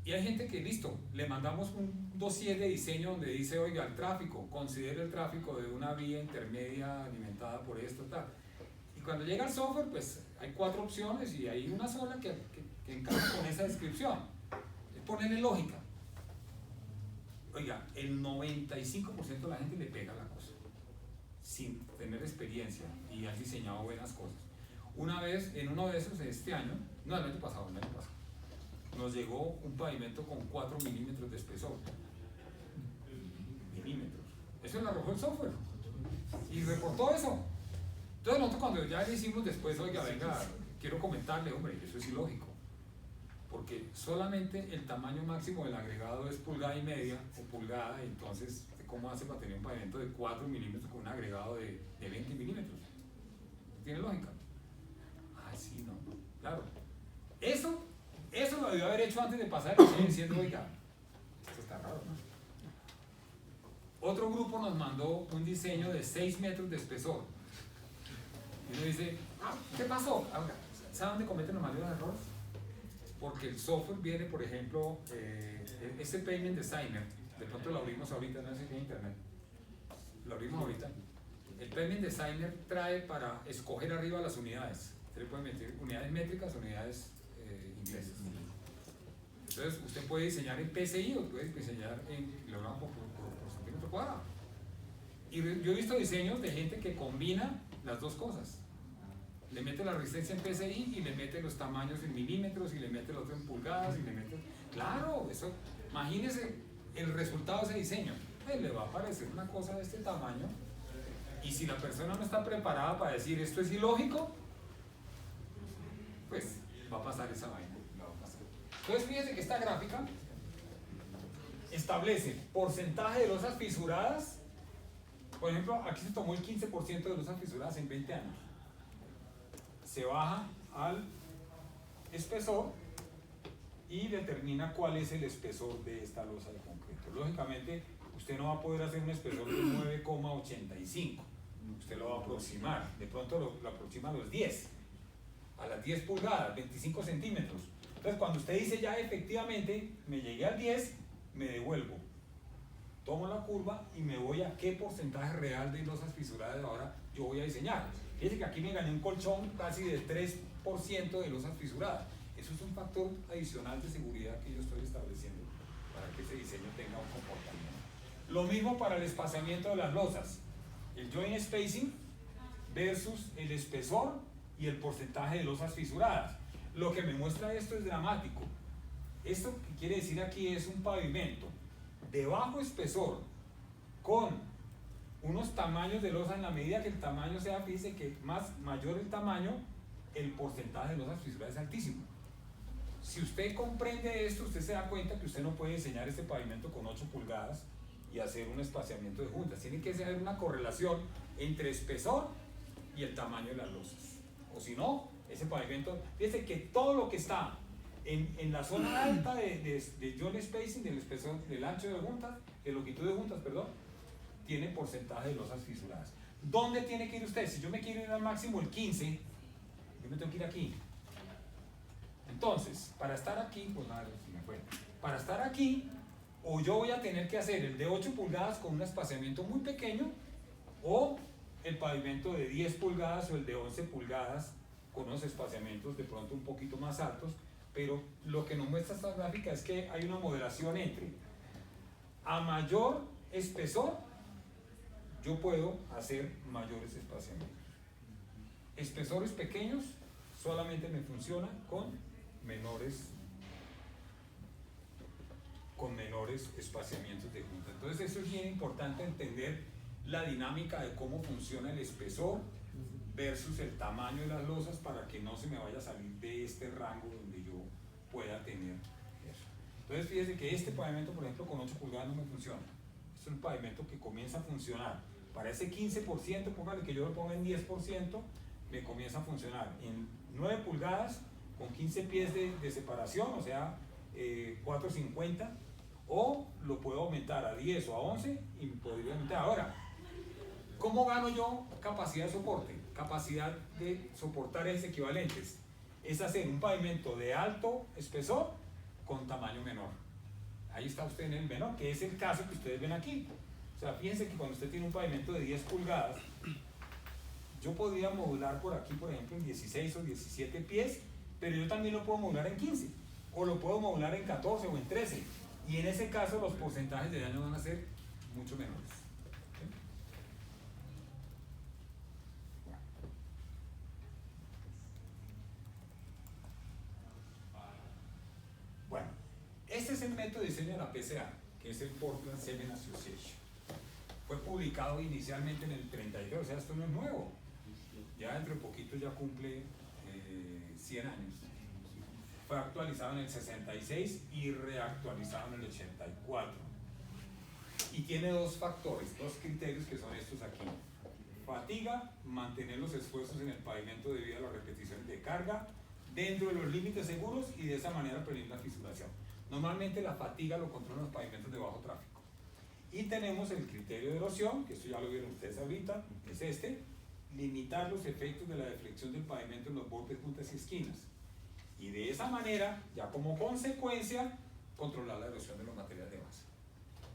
hay gente que, listo, le mandamos un dossier de diseño donde dice, oiga, el tráfico, considere el tráfico de una vía intermedia alimentada por esto, tal. Y cuando llega el software, pues hay 4 opciones y hay una sola que encaja con esa descripción. Es ponerle lógica. Oiga, el 95% de la gente le pega la cosa, sin tener experiencia, y han diseñado buenas cosas. Una vez, en uno de esos, este año, no, el año pasado, nos llegó un pavimento con 4 milímetros de espesor. Milímetros. Eso lo arrojó el software. Y reportó eso. Entonces nosotros cuando ya le hicimos después, oiga, venga, quiero comentarle, hombre, eso es ilógico. Porque solamente el tamaño máximo del agregado es pulgada y media o pulgada, entonces, ¿cómo hace para tener un pavimento de 4 milímetros con un agregado de 20 milímetros? ¿Tiene lógica? Ah, sí, no. Claro. Eso lo debió haber hecho antes de pasar el diseño diciendo, oiga, esto está raro, ¿no? Otro grupo nos mandó un diseño de 6 metros de espesor. Y uno dice, ¿qué pasó? Ahora, ¿sabe dónde cometen los mayores errores? Porque el software viene, por ejemplo, ese Payment Designer, de pronto lo abrimos ahorita, no sé si en internet, lo abrimos ahorita. El Payment Designer trae para escoger arriba las unidades. Usted le puede meter unidades métricas, unidades inglesas. Entonces, usted puede diseñar en PSI o puede diseñar en kilogramos por centímetro cuadrado. Y yo he visto diseños de gente que combina las dos cosas. Le mete la resistencia en PSI y le mete los tamaños en milímetros y le mete el otro en pulgadas y le mete... Claro, eso, imagínese el resultado de ese diseño. Pues le va a aparecer una cosa de este tamaño y si la persona no está preparada para decir esto es ilógico, pues va a pasar esa vaina. Entonces fíjense que esta gráfica establece porcentaje de losas fisuradas. Por ejemplo, aquí se tomó el 15% de losas fisuradas en 20 años. Se baja al espesor y determina cuál es el espesor de esta losa de concreto. Lógicamente, usted no va a poder hacer un espesor de 9,85. Usted lo va a aproximar. De pronto lo aproxima a los 10. A las 10 pulgadas, 25 centímetros. Entonces, cuando usted dice ya efectivamente, me llegué al 10, me devuelvo. Tomo la curva y me voy a qué porcentaje real de losas fisuradas ahora yo voy a diseñar. Fíjense que aquí me gané un colchón casi de 3% de losas fisuradas. Eso es un factor adicional de seguridad que yo estoy estableciendo para que ese diseño tenga un comportamiento. Lo mismo para el espaciamiento de las losas. El joint spacing versus el espesor y el porcentaje de losas fisuradas. Lo que me muestra esto es dramático. Esto que quiere decir aquí es un pavimento de bajo espesor con unos tamaños de losa en la medida que el tamaño sea, fíjese que mayor el tamaño, el porcentaje de losas fisuradas es altísimo. Si usted comprende esto, usted se da cuenta que usted no puede diseñar este pavimento con 8 pulgadas y hacer un espaciamiento de juntas. Tiene que haber una correlación entre espesor y el tamaño de las losas. O si no, ese pavimento, fíjese que todo lo que está en la zona alta de joint spacing, del espesor, del ancho de juntas, de longitud de juntas, perdón, tiene porcentaje de losas fisuradas. ¿Dónde tiene que ir usted? Si yo me quiero ir al máximo el 15, yo me tengo que ir aquí. Entonces, para estar aquí, pues nada, si me fue. Para estar aquí, o yo voy a tener que hacer el de 8 pulgadas con un espaciamiento muy pequeño, o el pavimento de 10 pulgadas o el de 11 pulgadas con unos espaciamientos de pronto un poquito más altos, pero lo que nos muestra esta gráfica es que hay una moderación entre a mayor espesor yo puedo hacer mayores espaciamientos. Espesores pequeños solamente me funciona con menores espaciamientos de junta. Entonces eso es bien importante entender la dinámica de cómo funciona el espesor versus el tamaño de las losas para que no se me vaya a salir de este rango donde yo pueda tener eso. Entonces fíjese que este pavimento, por ejemplo, con 8 pulgadas no me funciona. Es un pavimento que comienza a funcionar. Para ese 15%, póngale que yo lo ponga en 10%, me comienza a funcionar. En 9 pulgadas, con 15 pies de separación, o sea, 4,50, o lo puedo aumentar a 10 o a 11 y me podría aumentar. Ahora, ¿cómo gano yo capacidad de soporte? Capacidad de soportar es equivalentes. Es hacer un pavimento de alto espesor con tamaño menor. Ahí está usted en el menor, que es el caso que ustedes ven aquí. O sea, fíjense que cuando usted tiene un pavimento de 10 pulgadas, yo podría modular por aquí, por ejemplo, en 16 o 17 pies, pero yo también lo puedo modular en 15, o lo puedo modular en 14 o en 13. Y en ese caso los porcentajes de daño van a ser mucho menores. Bueno, este es el método de diseño de la PCA, que es el Portland Cement Association. Fue publicado inicialmente en el 32, o sea, esto no es nuevo. Ya dentro de poquito ya cumple 100 años. Fue actualizado en el 66 y reactualizado en el 84. Y tiene dos factores, dos criterios que son estos aquí. Fatiga, mantener los esfuerzos en el pavimento debido a las repeticiones de carga dentro de los límites seguros y de esa manera prevenir la fisuración. Normalmente la fatiga lo controlan los pavimentos de bajo tráfico. Y tenemos el criterio de erosión, que esto ya lo vieron ustedes ahorita, es este, limitar los efectos de la deflexión del pavimento en los bordes, puntas y esquinas. Y de esa manera, ya como consecuencia, controlar la erosión de los materiales de base.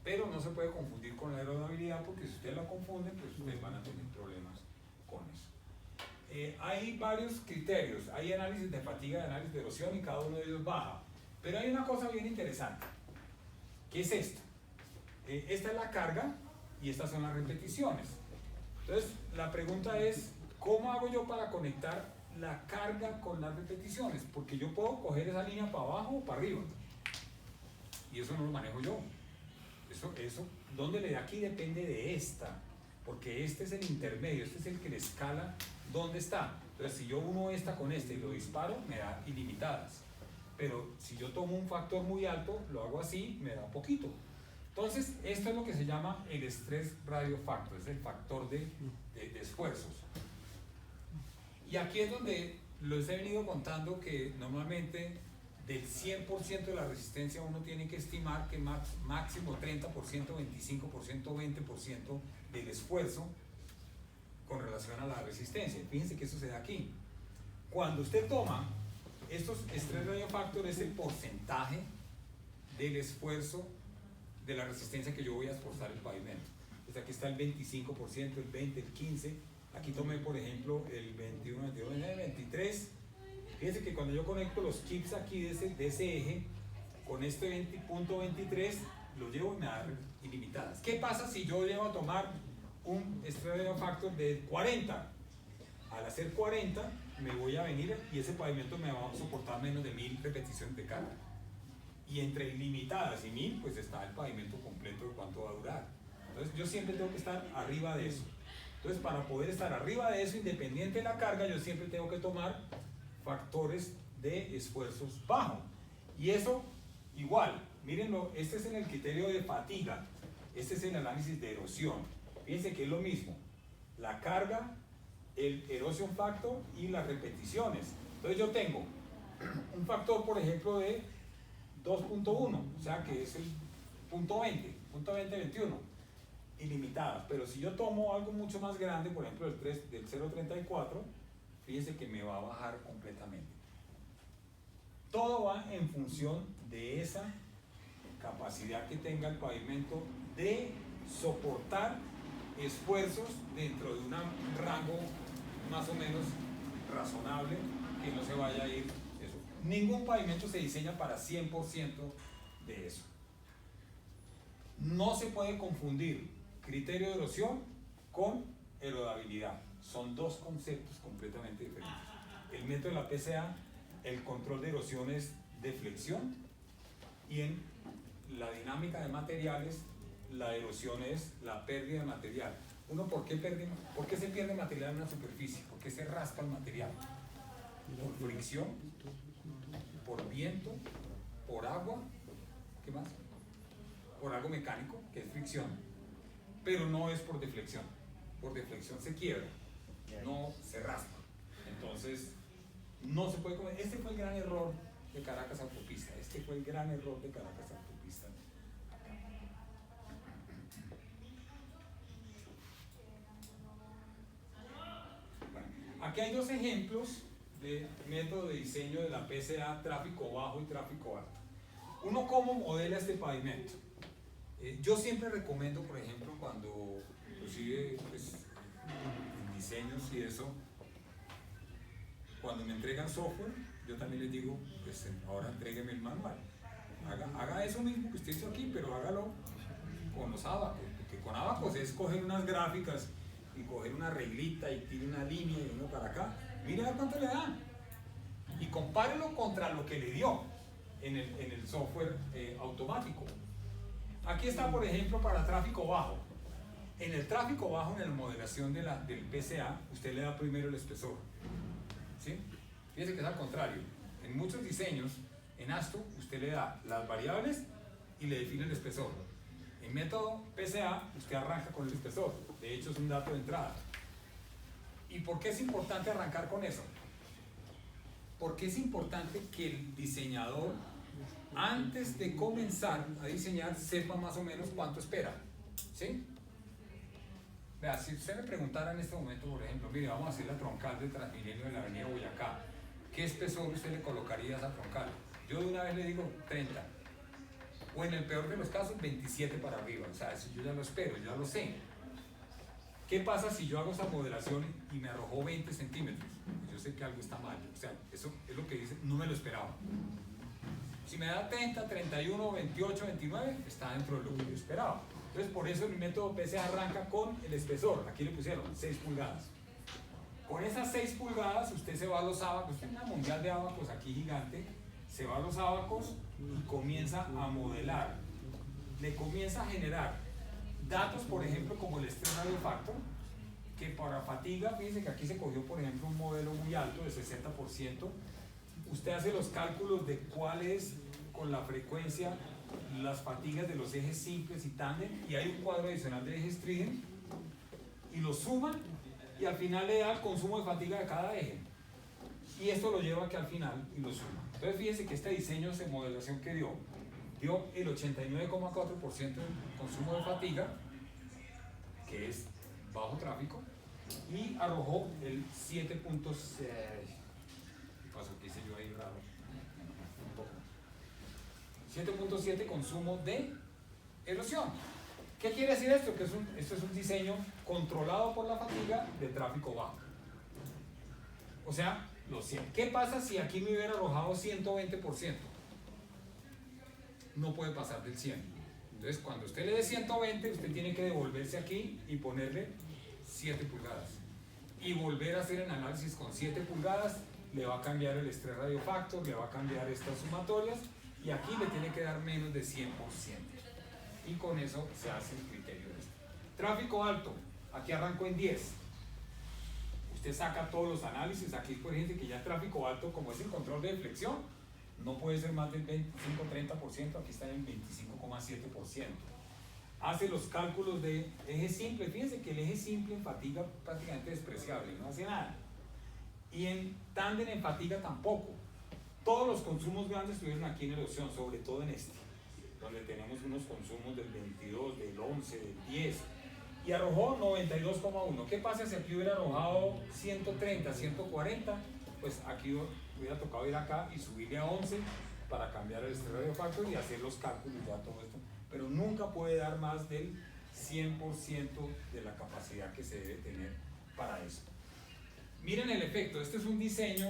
Pero no se puede confundir con la aerodinamicidad, porque si ustedes la confunden, pues ustedes van a tener problemas con eso. Hay varios criterios, hay análisis de fatiga y análisis de erosión y cada uno de ellos baja. Pero hay una cosa bien interesante, que es esta. Esta es la carga y estas son las repeticiones. Entonces, la pregunta es, ¿cómo hago yo para conectar la carga con las repeticiones? Porque yo puedo coger esa línea para abajo o para arriba. Y eso no lo manejo yo. Eso, ¿dónde le da aquí? Depende de esta. Porque este es el intermedio, este es el que le escala dónde está. Entonces, si yo uno esta con este y lo disparo, me da ilimitadas. Pero si yo tomo un factor muy alto, lo hago así, me da poquito. Entonces, esto es lo que se llama el stress radio factor, es el factor de esfuerzos. Y aquí es donde les he venido contando que normalmente del 100% de la resistencia uno tiene que estimar que máximo 30%, 25%, 20% del esfuerzo con relación a la resistencia. Fíjense que eso se da aquí. Cuando usted toma estos stress radio factor es el porcentaje del esfuerzo de la resistencia que yo voy a esforzar el pavimento. Entonces aquí está el 25%, el 20%, el 15%. Aquí tomé, por ejemplo, el 21, 22, 23. Fíjense que cuando yo conecto los chips aquí de ese eje, con este punto 23, lo llevo y me da ilimitadas. ¿Qué pasa si yo llego a tomar un stress radio factor de 40? Al hacer 40, me voy a venir y ese pavimento me va a soportar menos de 1000 repeticiones de carga. Y entre ilimitadas y 1000, pues está el pavimento completo de cuánto va a durar. Entonces yo siempre tengo que estar arriba de eso. Entonces para poder estar arriba de eso, independiente de la carga, yo siempre tengo que tomar factores de esfuerzos bajos. Y eso igual, mírenlo, este es en el criterio de fatiga, este es el análisis de erosión. Fíjense que es lo mismo, la carga, el erosion factor y las repeticiones. Entonces yo tengo un factor, por ejemplo, de 2.1, o sea que es el punto 20, 21, ilimitadas. Pero si yo tomo algo mucho más grande, por ejemplo del 0.34, fíjense que me va a bajar completamente. Todo va en función de esa capacidad que tenga el pavimento de soportar esfuerzos dentro de un rango más o menos razonable, que no se vaya a ir eso. Ningún pavimento se diseña para 100% de eso. No se puede confundir criterio de erosión con erodabilidad. Son dos conceptos completamente diferentes. El método de la PCA, el control de erosión es deflexión, y en la dinámica de materiales, la erosión es la pérdida de material. ¿Por qué se pierde material en una superficie? ¿Por qué se raspa el material? Por fricción, por viento, por agua ¿Qué más? Por algo mecánico, que es fricción, pero no es por deflexión. Por deflexión se quiebra, no se raspa. Entonces, no se puede comer. Este fue el gran error de Caracas Autopista. Este fue el gran error de Caracas Autopista. Bueno, aquí hay dos ejemplos de método de diseño de la PCA, tráfico bajo y tráfico alto. Uno, cómo modela este pavimento. Yo siempre recomiendo, por ejemplo, cuando inclusive pues, en diseños y eso, cuando me entregan software, yo también les digo, pues ahora entrégueme el manual. Haga eso mismo que usted hizo aquí, pero hágalo con los abacos, porque con abacos es coger unas gráficas y coger una reglita y tirar una línea y uno para acá. Mire a ver cuánto le da y compárelo contra lo que le dio en el software automático. Aquí está, por ejemplo, para tráfico bajo. En el tráfico bajo, en la modelación del PCA, usted le da primero el espesor. ¿Sí? Fíjese que es al contrario. En muchos diseños, en ASTO, usted le da las variables y le define el espesor. En método PCA, usted arranca con el espesor. De hecho, es un dato de entrada. ¿Y por qué es importante arrancar con eso? Porque es importante que el diseñador, antes de comenzar a diseñar, sepa más o menos cuánto espera. ¿Sí? Vea, si usted me preguntara en este momento, por ejemplo, mire, vamos a hacer la troncal del Transmilenio de la avenida Boyacá, ¿qué espesor usted le colocaría a esa troncal? Yo de una vez le digo 30, o en el peor de los casos 27 para arriba. O sea, eso yo ya lo espero, yo ya lo sé. ¿Qué pasa si yo hago esa modelación y me arrojó 20 centímetros? Yo sé que algo está mal, o sea, eso es lo que dice, no me lo esperaba. Si me da 30, 31, 28, 29, está dentro de lo que yo esperaba. Entonces, por eso el método PCA arranca con el espesor. Aquí le pusieron 6 pulgadas. Con esas 6 pulgadas, usted se va a los abacos. Tiene una mundial de abacos aquí gigante. Se va a los abacos y comienza a modelar. Le comienza a generar datos, por ejemplo, como el estrés radio factor, que para fatiga, fíjense que aquí se cogió, por ejemplo, un modelo muy alto de 60%. Usted hace los cálculos de cuál es, con la frecuencia, las fatigas de los ejes simples y tándem, y hay un cuadro adicional de ejes trident, y lo suman, y al final le da el consumo de fatiga de cada eje. Y esto lo lleva que al final, y lo suma. Entonces fíjense que este diseño de modelación que dio el 89,4% de consumo de fatiga, que es bajo tráfico, y arrojó el 7.6. ¿Qué pasó? ¿Qué hice yo ahí raro? 7.7 consumo de erosión. ¿Qué quiere decir esto? Que esto es un diseño controlado por la fatiga de tráfico bajo. O sea, los 100. ¿Qué pasa si aquí me hubiera arrojado 120%? No puede pasar del 100. Entonces, cuando usted le dé 120, usted tiene que devolverse aquí y ponerle 7 pulgadas. Y volver a hacer el análisis con 7 pulgadas, le va a cambiar el estrés radio factor, le va a cambiar estas sumatorias, y aquí le tiene que dar menos de 100%. Y con eso se hace el criterio de esto. Tráfico alto, aquí arrancó en 10. Usted saca todos los análisis, aquí por ejemplo que ya el tráfico alto, como es el control de deflexión, no puede ser más del 25-30%, aquí está en 25,7%. Hace los cálculos de eje simple, fíjense que el eje simple en fatiga prácticamente despreciable, no hace nada. Y en tándem en fatiga tampoco. Todos los consumos grandes estuvieron aquí en erosión, sobre todo en este, donde tenemos unos consumos del 22, del 11, del 10, y arrojó 92,1. ¿Qué pasa si aquí hubiera arrojado 130, 140? Pues aquí hubiera tocado ir acá y subirle a 11 para cambiar el estrés radio factor y hacer los cálculos ya todo esto. Pero nunca puede dar más del 100% de la capacidad que se debe tener para eso. Miren el efecto, este es un diseño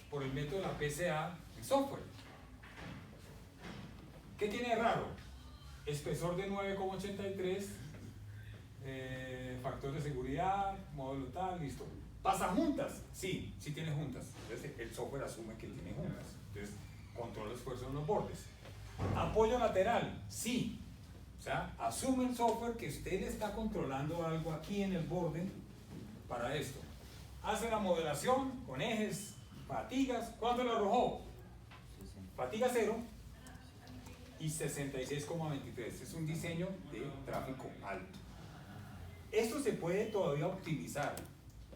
por el método de la PCA en software. ¿Qué tiene de raro? Espesor de 9,83, factor de seguridad, módulo tal, listo. ¿Pasa juntas? Sí, sí tiene juntas. Entonces el software asume que tiene juntas. Entonces controla el esfuerzo en los bordes. ¿Apoyo lateral? Sí. O sea, asume el software que usted le está controlando algo aquí en el borde para esto. Hace la modelación con ejes, fatigas. ¿Cuánto le arrojó? Fatiga 0. y 66,23. Es un diseño de tráfico alto. Esto se puede todavía optimizar,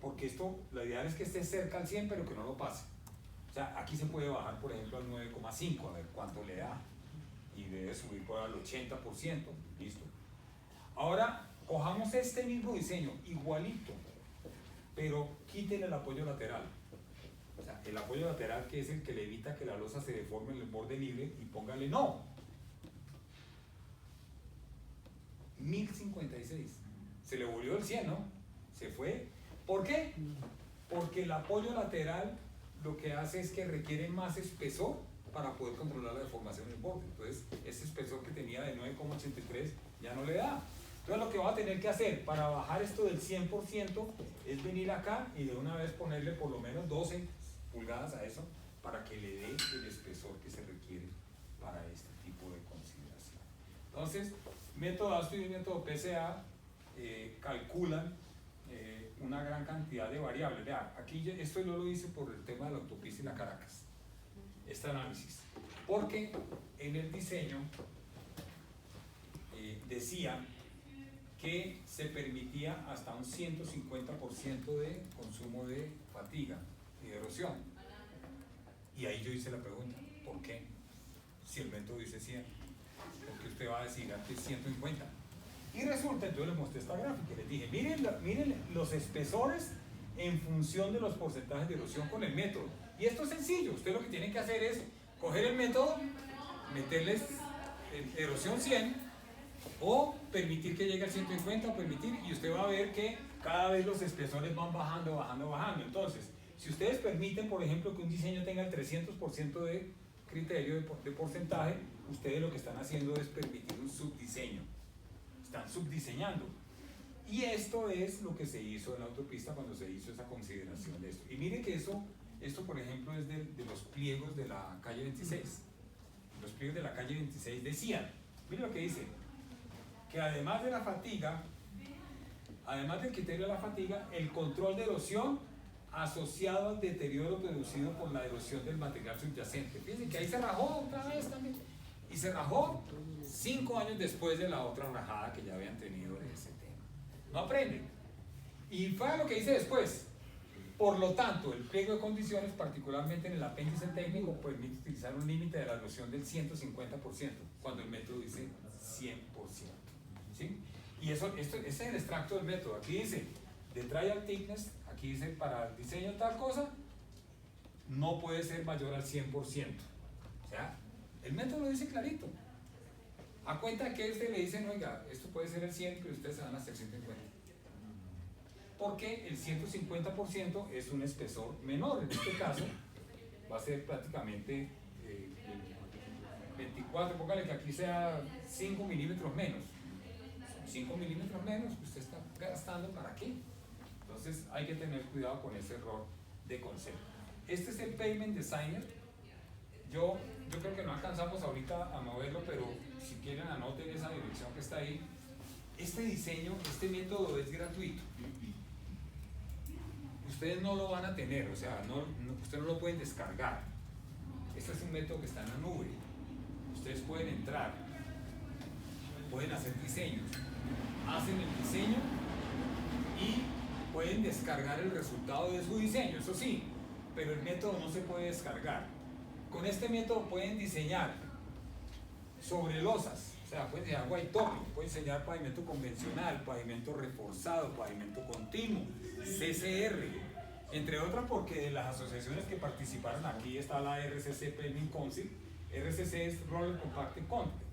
porque esto, la idea es que esté cerca al 100, pero que no lo pase. O sea, aquí se puede bajar, por ejemplo, al 9,5, a ver cuánto le da. Y debe subir por al 80%, listo. Ahora, cojamos este mismo diseño, igualito, pero quítele el apoyo lateral. O sea, el apoyo lateral, que es el que le evita que la losa se deforme en el borde libre, y póngale no. 1056. Se le volvió el 100, ¿no? Se fue. ¿Por qué? Porque el apoyo lateral lo que hace es que requiere más espesor para poder controlar la deformación del borde. Entonces, ese espesor que tenía de 9,83 ya no le da. Entonces, lo que va a tener que hacer para bajar esto del 100% es venir acá y de una vez ponerle por lo menos 12 pulgadas a eso para que le dé el espesor que se requiere para este tipo de consideración. Entonces, método ASTO y método PSA calculan una gran cantidad de variables. Vean, aquí esto yo lo hice por el tema de la autopista y la Caracas, este análisis, porque en el diseño decía que se permitía hasta un 150% de consumo de fatiga y de erosión. Y ahí yo hice la pregunta, ¿por qué? Si el método dice 100, porque usted va a decir antes 150. Y resulta, entonces les mostré esta gráfica y les dije, miren los espesores en función de los porcentajes de erosión con el método. Y esto es sencillo, usted lo que tiene que hacer es coger el método, meterles erosión 100 o permitir que llegue al 150 o permitir, y usted va a ver que cada vez los espesores van bajando, bajando, bajando. Entonces, si ustedes permiten, por ejemplo, que un diseño tenga el 300% de criterio de porcentaje, ustedes lo que están haciendo es permitir un subdiseño. Están subdiseñando. Y esto es lo que se hizo en la autopista cuando se hizo esa consideración de esto. Y miren que esto por ejemplo es de los pliegos de la calle 26. Los pliegos de la calle 26 decían, miren lo que dice, que además de la fatiga, además del criterio de la fatiga, el control de erosión asociado al deterioro producido por la erosión del material subyacente. Fíjense que ahí se rajó otra vez también. Y se rajó 5 años después de la otra rajada que ya habían tenido de ese tema. No aprenden. Y fue lo que dice después. Por lo tanto, el pliego de condiciones, particularmente en el apéndice técnico, permite utilizar un límite de la erosión del 150%, cuando el método dice 100%. ¿Sí? Y ese es el extracto del método. Aquí dice, de trial thickness, aquí dice, para el diseño de tal cosa, no puede ser mayor al 100%. O sea, el método lo dice clarito. A cuenta que le dicen, oiga, esto puede ser el 100, pero ustedes se van hasta el 150. Porque el 150% es un espesor menor. En este caso, va a ser prácticamente 24, póngale que aquí sea 5 milímetros menos. 5 milímetros menos que usted está gastando, ¿para qué? Entonces hay que tener cuidado con ese error de concepto. Este es el Pavement Designer. Yo creo que no alcanzamos ahorita a moverlo, pero si quieren anoten esa dirección que está ahí. Este diseño, este método es gratuito. Ustedes no lo van a tener, o sea, ustedes no lo pueden descargar. Este es un método que está en la nube. Ustedes pueden entrar, pueden hacer diseños, hacen el diseño y pueden descargar el resultado de su diseño, eso sí, pero el método no se puede descargar. Con este método pueden diseñar sobre losas, o sea, pueden diseñar white topping, pueden diseñar pavimento convencional, pavimento reforzado, pavimento continuo, CCR, entre otras, porque de las asociaciones que participaron aquí está la RCC Pavement Council. RCC es Roller Compacting Concrete.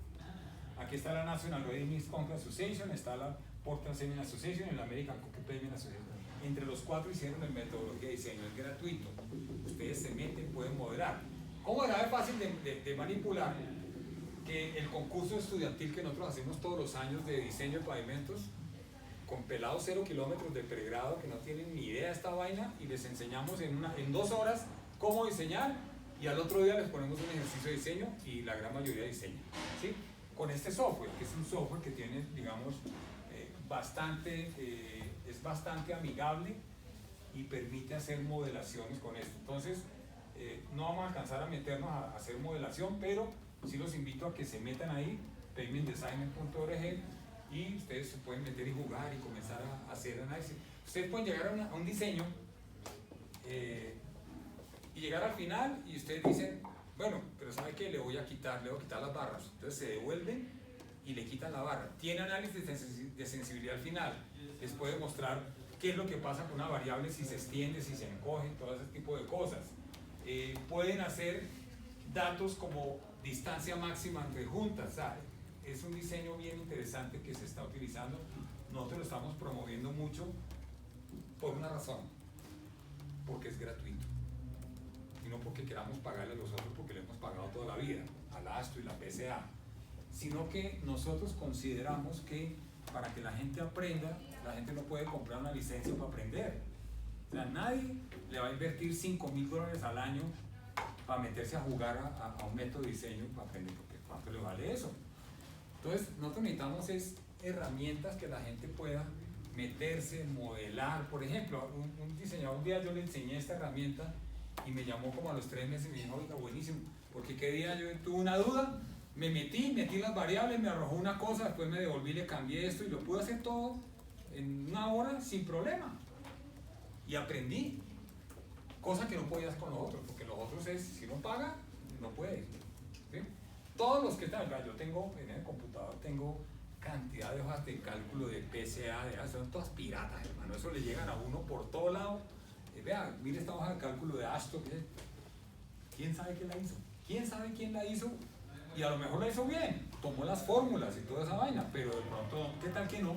Aquí está la National Ready Mix Concrete Association, está la Portland Cement Association y la American Concrete Pavement Association. Entre los 4 hicieron el metodología de diseño, es gratuito. Ustedes se meten, pueden moderar. ¿Cómo era fácil de manipular? Que el concurso estudiantil que nosotros hacemos todos los años de diseño de pavimentos, con pelados 0 kilómetros de pregrado que no tienen ni idea de esta vaina, y les enseñamos en 2 horas cómo diseñar, y al otro día les ponemos un ejercicio de diseño y la gran mayoría diseña, ¿sí? Con este software, que es un software que tiene, digamos, es bastante amigable y permite hacer modelaciones con esto. Entonces, no vamos a alcanzar a meternos a hacer modelación, pero sí los invito a que se metan ahí, pavementdesigner.org, y ustedes se pueden meter y jugar y comenzar a hacer análisis. Ustedes pueden llegar a un diseño y llegar al final y ustedes dicen, bueno, pero ¿sabe qué? Le voy a quitar las barras. Entonces se devuelven y le quitan la barra. Tiene análisis de sensibilidad al final. Les puede mostrar qué es lo que pasa con una variable, si se extiende, si se encoge, todo ese tipo de cosas. Pueden hacer datos como distancia máxima entre juntas, ¿sabe? Es un diseño bien interesante que se está utilizando. Nosotros lo estamos promoviendo mucho por una razón, porque es gratuito. Y no porque queramos pagarle a los otros, porque le hemos pagado toda la vida, a la ASTO y la PSA, sino que nosotros consideramos que para que la gente aprenda, la gente no puede comprar una licencia para aprender. O sea, nadie le va a invertir $5.000 al año para meterse a jugar a un método de diseño para aprender, porque ¿cuánto le vale eso? Entonces, nosotros necesitamos herramientas que la gente pueda meterse, modelar. Por ejemplo, un diseñador, un día yo le enseñé esta herramienta y me llamó como a los 3 meses y me dijo, oiga, buenísimo, porque qué día yo tuve una duda, me metí las variables, me arrojó una cosa, después me devolví, le cambié esto y lo pude hacer todo en una hora sin problema. Y aprendí, cosa que no podías con los otros, porque los otros es, si no paga, no puedes. ¿Sí? Todos los que están acá, yo tengo en el computador, tengo cantidad de hojas de cálculo de PSA, son todas piratas, hermano, eso le llegan a uno por todo lado. Vea, mire esta hoja de cálculo de Ashton, ¿quién sabe quién la hizo? ¿Quién sabe quién la hizo? Y a lo mejor la hizo bien, tomó las fórmulas y toda esa vaina, pero de pronto, ¿qué tal que no?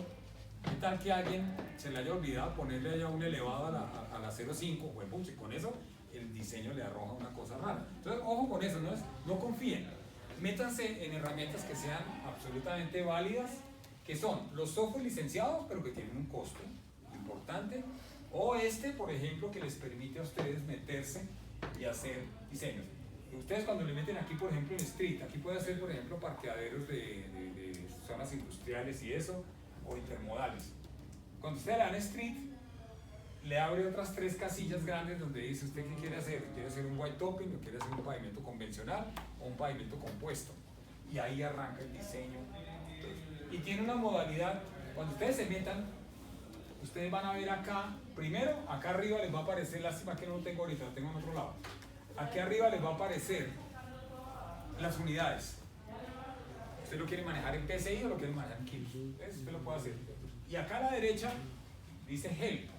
¿Qué tal que a alguien se le haya olvidado ponerle allá un elevado a la 0,5? Pues, y con eso el diseño le arroja una cosa rara. Entonces, ojo con eso, no confíen. Métanse en herramientas que sean absolutamente válidas, que son los software licenciados, pero que tienen un costo importante, o por ejemplo, que les permite a ustedes meterse y hacer diseños. Ustedes cuando le meten aquí, por ejemplo, en Street, aquí puede hacer, por ejemplo, parqueaderos de zonas industriales y eso, o intermodales. Cuando usted le dan Street, le abre otras 3 casillas grandes donde dice usted qué quiere hacer. ¿Quiere hacer un white topping o quiere hacer un pavimento convencional o un pavimento compuesto? Y ahí arranca el diseño. Y tiene una modalidad, cuando ustedes se metan, ustedes van a ver acá, primero, acá arriba les va a aparecer, lástima que no lo tengo ahorita, lo tengo en otro lado. Aquí arriba les va a aparecer las unidades. Usted lo quiere manejar en PSI o lo quiere manejar en kilos. Eso usted lo puede hacer. Y acá a la derecha dice help.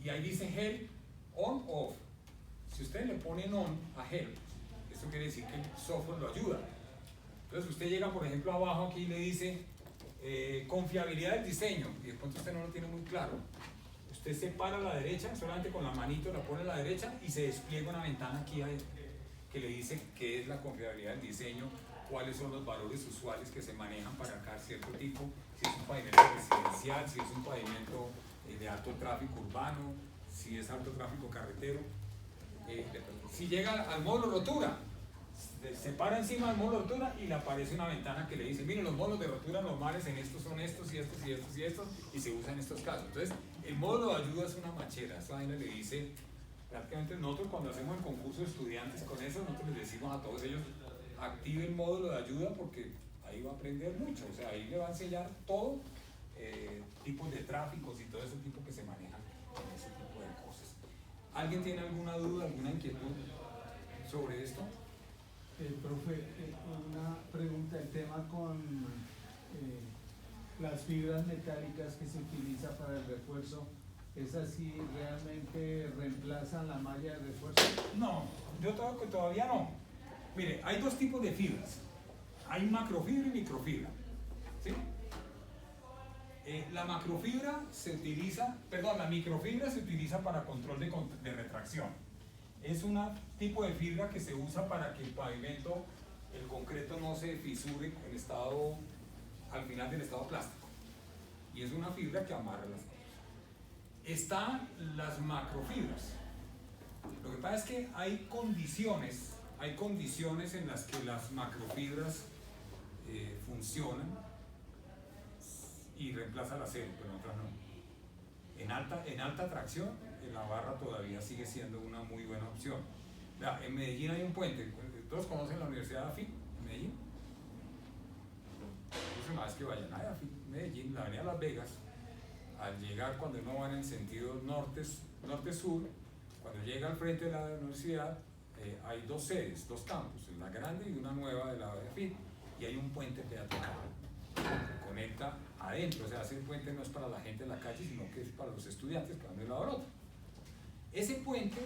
Y ahí dice help on off. Si ustedes le ponen on a help, esto quiere decir que el software lo ayuda. Entonces usted llega, por ejemplo, abajo aquí y le dice confiabilidad del diseño, y de pronto usted no lo tiene muy claro. Usted se para a la derecha, solamente con la manito la pone a la derecha y se despliega una ventana aquí que le dice qué es la confiabilidad del diseño, cuáles son los valores usuales que se manejan para cada cierto tipo, si es un pavimento residencial, si es un pavimento de alto tráfico urbano, si es alto tráfico carretero. Si llega al módulo rotura, se para encima del módulo de rotura y le aparece una ventana que le dice, miren, los módulos de rotura normales en estos son estos y estos y estos y estos, y se usan en estos casos. Entonces, el módulo de ayuda es una machera. Esa vaina le dice, prácticamente nosotros cuando hacemos el concurso de estudiantes con eso, nosotros les decimos a todos ellos, active el módulo de ayuda porque ahí va a aprender mucho. O sea, ahí le va a enseñar todo, tipos de tráficos y todo ese tipo que se manejan con ese tipo de cosas. ¿Alguien tiene alguna duda, alguna inquietud sobre esto? Profe, una pregunta, el tema con las fibras metálicas que se utiliza para el refuerzo, ¿esas sí realmente reemplazan la malla de refuerzo? No, yo todavía no. Mire, hay 2 tipos de fibras, hay macrofibra y microfibra, ¿sí? La microfibra se utiliza para control de retracción. Es un tipo de fibra que se usa para que el pavimento, el concreto no se fisure en estado, al final del estado plástico. Y es una fibra que amarra las cosas. Están las macrofibras. Lo que pasa es que hay condiciones en las que las macrofibras funcionan y reemplazan el acero, pero en otras no. En alta tracción, la barra todavía sigue siendo una muy buena opción. En Medellín hay un puente, ¿Todos conocen la Universidad de AFIT en Medellín? Es una vez que vayan a AFIT, Medellín, la avenida Las Vegas, al llegar cuando uno va en el sentido norte-sur, cuando llega al frente de la universidad, hay dos sedes, dos campus, la grande y una nueva de la AFIT, y hay un puente peatonal que conecta adentro, o sea, ese puente no es para la gente de la calle, sino que es para los estudiantes que van de un lado al otro. Ese puente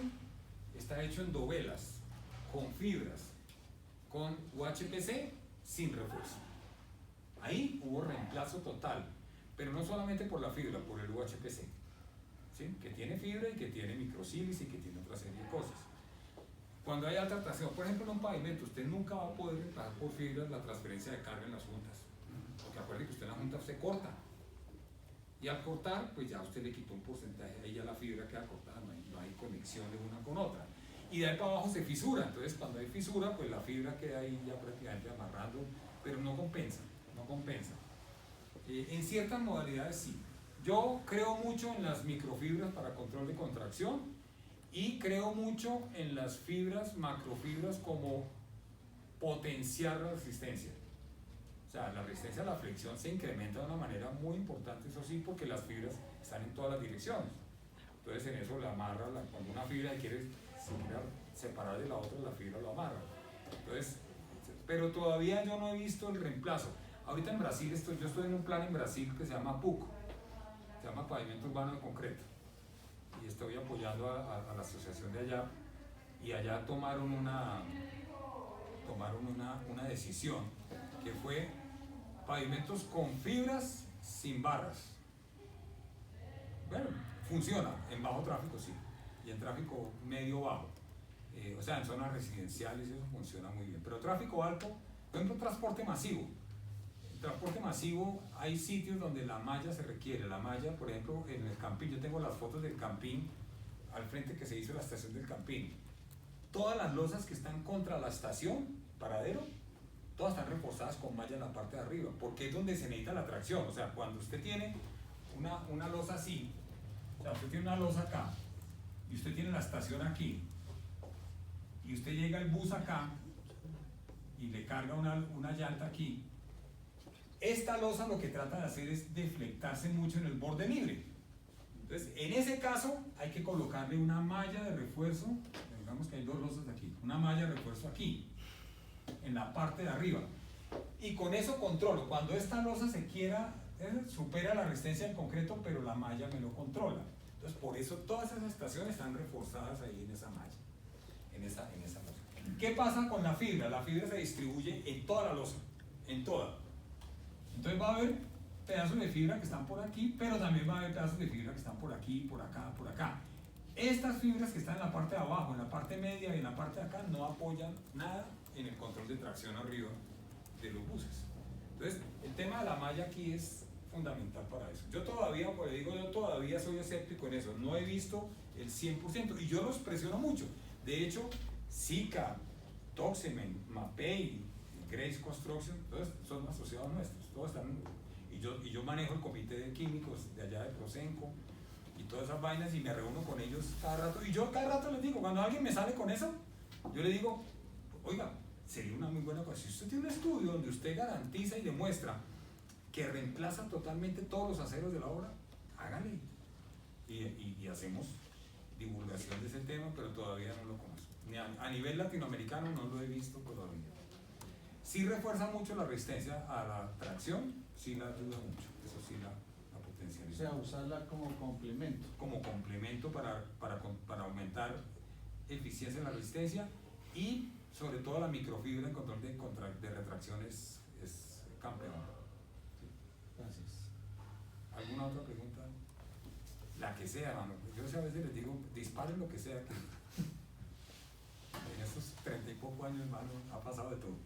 está hecho en dovelas, con fibras, con UHPC sin refuerzo. Ahí hubo reemplazo total, pero no solamente por la fibra, por el UHPC, ¿sí? Que tiene fibra y que tiene microsílice y que tiene otra serie de cosas. Cuando hay alta tracción, por ejemplo en un pavimento, usted nunca va a poder reemplazar por fibras la transferencia de carga en las juntas, porque acuerde que usted en la junta se corta, y al cortar, pues ya usted le quitó un porcentaje, ahí ya la fibra queda cortada, no hay conexión de una con otra. Y de ahí para abajo se fisura, entonces cuando hay fisura, pues la fibra queda ahí ya prácticamente amarrando, pero no compensa, no compensa. En ciertas modalidades sí. Yo creo mucho en las microfibras para control de contracción y creo mucho en las fibras, macrofibras, como potenciar la resistencia. O sea, la resistencia a la flexión se incrementa de una manera muy importante, eso sí, porque las fibras están en todas las direcciones. Entonces en eso la amarra, cuando una fibra se quiere separar de la otra, la fibra lo amarra. Entonces, pero todavía yo no he visto el reemplazo. Ahorita en Brasil, yo estoy en un plan en Brasil que se llama PUC, se llama Pavimento Urbano de Concreto, y estoy apoyando a la asociación de allá, y allá tomaron una decisión que fue pavimentos con fibras sin barras. Bueno, funciona, en bajo tráfico sí, y en tráfico medio bajo, o sea, en zonas residenciales eso funciona muy bien, pero tráfico alto, por ejemplo, transporte masivo. Transporte masivo, hay sitios donde la malla se requiere. La malla, por ejemplo, en el Campín, yo tengo las fotos del Campín, al frente que se hizo la estación del Campín. Todas las losas que están contra la estación, paradero, todas están reforzadas con malla en la parte de arriba, porque es donde se necesita la tracción. O sea, cuando usted tiene una losa así, o sea, usted tiene una losa acá, y usted tiene la estación aquí, y usted llega al bus acá, y le carga una llanta aquí, esta losa lo que trata de hacer es deflectarse mucho en el borde libre. Entonces, en ese caso, hay que colocarle una malla de refuerzo, digamos que hay dos losas aquí, una malla de refuerzo aquí, en la parte de arriba. Y con eso controlo. Cuando esta losa se quiera, supera la resistencia del concreto, pero la malla me lo controla. Entonces, por eso todas esas estaciones están reforzadas ahí en esa malla, en esa losa. ¿Qué pasa con la fibra? La fibra se distribuye en toda la losa, en toda. Entonces va a haber pedazos de fibra que están por aquí, pero también va a haber pedazos de fibra que están por aquí, por acá, por acá. Estas fibras que están en la parte de abajo, en la parte media y en la parte de acá no apoyan nada en el control de tracción arriba de los buses. Entonces, el tema de la malla aquí es fundamental para eso. Yo todavía soy escéptico en eso. No he visto el 100% y yo los presiono mucho. De hecho, SICA, Toxemen, Mapei, Grace Construction, todos son asociados nuestros, todos están, y yo manejo el comité de químicos de allá de Prosenco y todas esas vainas, y me reúno con ellos cada rato, y yo cada rato les digo, cuando alguien me sale con eso, yo le digo, oiga, sería una muy buena cosa, si usted tiene un estudio donde usted garantiza y demuestra que reemplaza totalmente todos los aceros de la obra, hágale, y hacemos divulgación de ese tema, pero todavía no lo conozco, ni a nivel latinoamericano no lo he visto todavía. Sí refuerza mucho la resistencia a la tracción, sí la ayuda mucho, eso sí la potencializa. O sea, usarla como complemento. Como complemento para aumentar eficiencia en la resistencia, y sobre todo la microfibra en control de retracción es campeón. Gracias. ¿Alguna otra pregunta? La que sea, hermano. Yo a veces les digo, disparen lo que sea. Que en estos 30 y poco años, hermano, ha pasado de todo.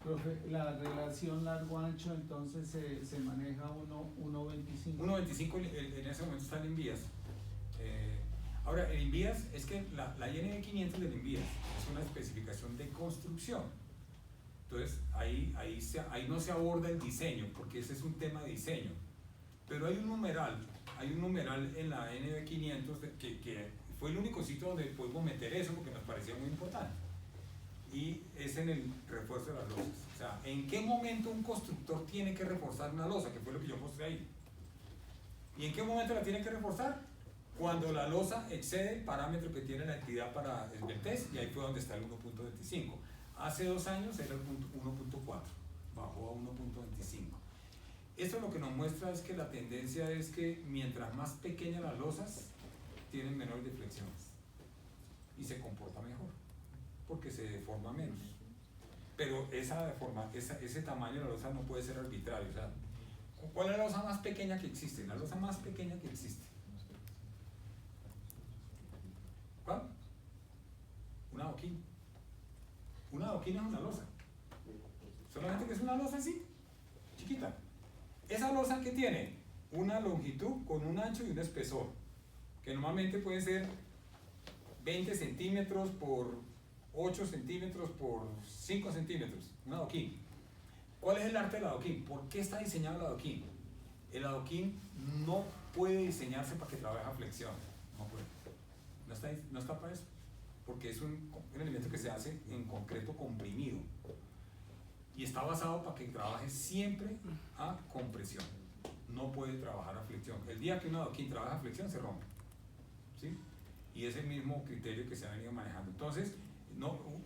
Profe, la relación largo-ancho entonces se maneja 1.25. 1.25 en ese momento está el Invías. Ahora, el Invías es que la INV 500 del Invías es una especificación de construcción. Entonces, ahí no se aborda el diseño, porque ese es un tema de diseño. Pero hay un numeral en la NB 500 que fue el único sitio donde pudimos meter eso porque nos parecía muy importante. y es en el refuerzo de las losas. O sea, ¿en qué momento un constructor tiene que reforzar una losa? Que fue lo que yo mostré ahí. ¿Y en qué momento la tiene que reforzar? Cuando la losa excede el parámetro que tiene la entidad para esbeltez, y ahí fue donde está el 1.25. Hace 2 años era el 1.4, bajó a 1.25. Esto lo que nos muestra es que la tendencia es que mientras más pequeñas las losas, tienen menores deflexiones y se comporta mejor, porque se deforma menos. Pero ese tamaño de la losa no puede ser arbitrario. O sea, ¿cuál es la losa más pequeña que existe? La losa más pequeña que existe. ¿Cuál? Un adoquín. Un adoquín es una losa. Solamente que es una losa así, chiquita. Esa losa que tiene una longitud con un ancho y un espesor, que normalmente puede ser 20 centímetros por 8 centímetros por 5 centímetros, un adoquín. ¿Cuál es el arte del adoquín? ¿Por qué está diseñado el adoquín? El adoquín no puede diseñarse para que trabaje a flexión, no puede. No está para eso, porque es un elemento que se hace en concreto comprimido y está basado para que trabaje siempre a compresión, no puede trabajar a flexión. El día que un adoquín trabaja a flexión se rompe, ¿sí? Y es el mismo criterio que se ha venido manejando. Entonces,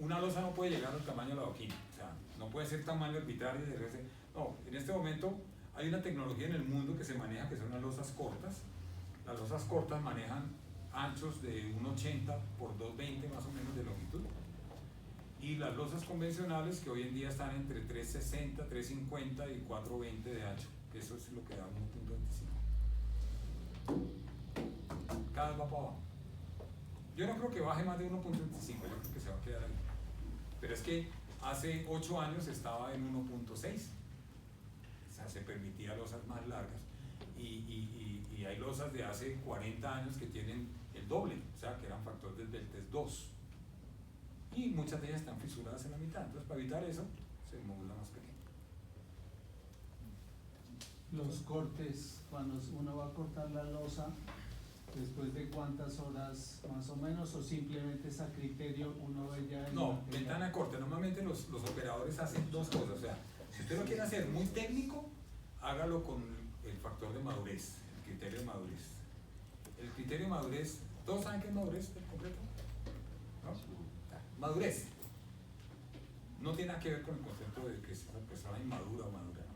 una losa no puede llegar al tamaño del adoquín, o sea, no puede ser tamaño arbitrario. No, en este momento hay una tecnología en el mundo que se maneja, que son las losas cortas. Las losas cortas manejan anchos de 1,80 por 2,20 más o menos de longitud, y las losas convencionales que hoy en día están entre 3,60, 3,50 y 4,20 de ancho, que eso es lo que da 1.25. Cada vez va para abajo. Yo no creo que baje más de 1.25, yo creo que se va a quedar ahí. Pero es que hace 8 años estaba en 1.6, o sea, se permitía losas más largas, y hay losas de hace 40 años que tienen el doble, o sea, que eran factor de esbeltez 2, y muchas de ellas están fisuradas en la mitad. Entonces, para evitar eso, se modula más pequeño. Los cortes, cuando uno va a cortar la losa, ¿después de cuántas horas más o menos, o simplemente es a criterio uno ve ya el No, material? ventana corte. Normalmente los operadores hacen 2 cosas. O sea, si usted lo quiere hacer muy técnico, hágalo con el factor de madurez, el criterio de madurez. El criterio de madurez, ¿todos saben qué es madurez en concreto? ¿No? Madurez no tiene nada que ver con el concepto de que es una persona inmadura o madura, ¿no?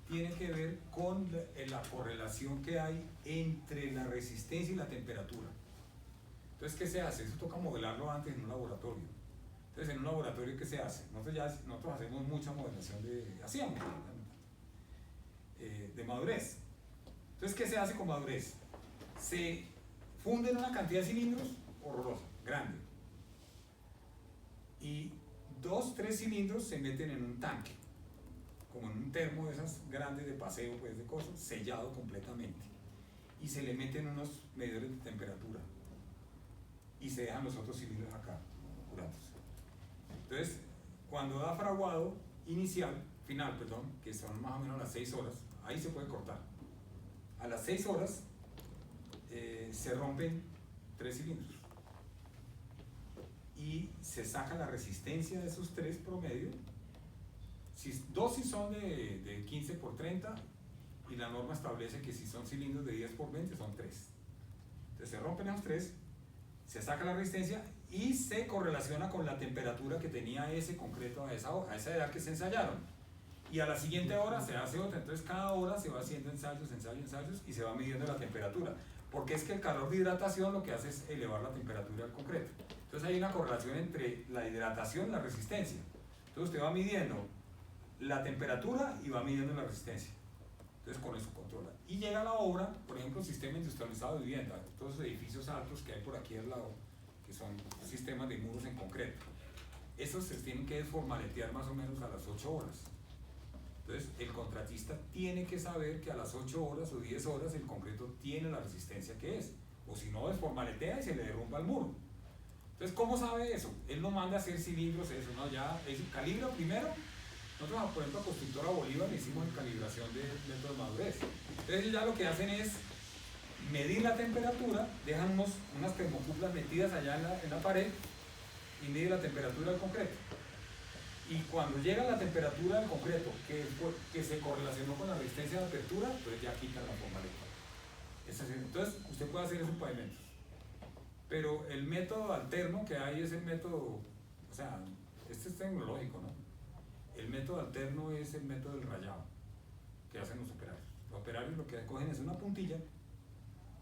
Tiene que ver con la correlación que hay entre la resistencia y la temperatura. Entonces, ¿qué se hace? Eso toca modelarlo antes en un laboratorio. Entonces, en un laboratorio, ¿qué se hace? Nosotros hacemos mucha modelación de madurez. Entonces, ¿qué se hace con madurez? Se funden una cantidad de cilindros horrorosa, grande, y 2, 3 cilindros se meten en un tanque, como en un termo de esas grandes de paseo, pues, de cosas, sellado completamente, y se le meten unos medidores de temperatura y se dejan los otros cilindros acá curándose. Entonces, cuando da fraguado final, que son más o menos las 6 horas, ahí se puede cortar. A las 6 horas se rompen 3 cilindros y se saca la resistencia de esos 3 promedio. 2 si son de 15 por 30, y la norma establece que si son cilindros de 10 por 20 son 3. Entonces se rompen esos 3, se saca la resistencia y se correlaciona con la temperatura que tenía ese concreto a esa edad que se ensayaron, y a la siguiente hora se hace otra. Entonces cada hora se va haciendo ensayos y se va midiendo la temperatura, porque es que el calor de hidratación lo que hace es elevar la temperatura del concreto. Entonces hay una correlación entre la hidratación y la resistencia. Entonces usted va midiendo la temperatura y va midiendo la resistencia. Entonces con eso controla. Y llega a la obra, por ejemplo, el sistema industrializado de vivienda, todos los edificios altos que hay por aquí al lado, que son sistemas de muros en concreto. Esos se tienen que desformaletear más o menos a las 8 horas. Entonces el contratista tiene que saber que a las 8 horas o 10 horas el concreto tiene la resistencia que es, o si no, desformaletea y se le derrumba el muro. Entonces, ¿cómo sabe eso? Él no manda a hacer cilindros, eso, ¿no? Ya calibra primero. Nosotros, por ejemplo, a Constructora Bolívar le hicimos calibración de método de madurez. Entonces ya lo que hacen es medir la temperatura, dejan unas termocuplas metidas allá en la pared, y mide la temperatura del concreto. Y cuando llega la temperatura del concreto que se correlacionó con la resistencia de apertura, entonces ya quitan la formalidad. Entonces usted puede hacer esos pavimentos. Pero el método alterno que hay es el método, o sea, este es tecnológico, ¿no? El método alterno es el método del rayado que hacen los operarios. Los operarios lo que cogen es una puntilla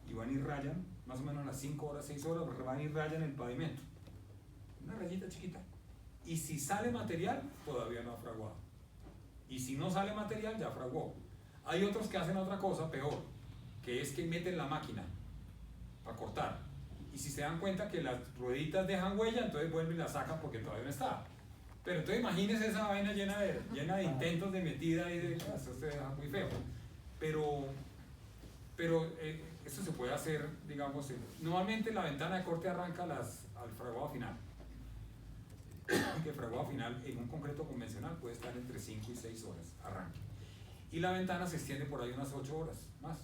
y van y rayan, más o menos a las 5 horas, 6 horas, van y rayan el pavimento. Una rayita chiquita. Y si sale material, todavía no ha fraguado. Y si no sale material, ya fraguó. Hay otros que hacen otra cosa peor, que es que meten la máquina para cortar. Y si se dan cuenta que las rueditas dejan huella, entonces vuelven y la sacan porque todavía no está. Pero entonces imagínense esa vaina llena de intentos de metida y de... Eso se deja muy feo. Pero esto se puede hacer, digamos, normalmente la ventana de corte arranca al fraguado final. Que el fraguado final en un concreto convencional puede estar entre 5 y 6 horas, arranque. Y la ventana se extiende por ahí unas 8 horas más.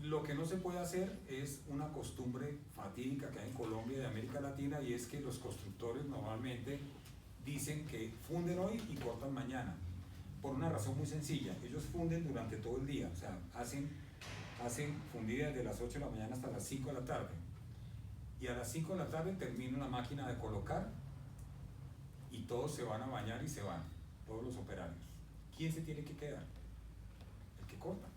Lo que no se puede hacer es una costumbre fatídica que hay en Colombia y de América Latina, y es que los constructores normalmente dicen que funden hoy y cortan mañana, por una razón muy sencilla. Ellos funden durante todo el día, o sea, hacen fundidas de las 8 de la mañana hasta las 5 de la tarde, y a las 5 de la tarde termina la máquina de colocar y todos se van a bañar y se van, todos los operarios. ¿Quién se tiene que quedar? El que corta.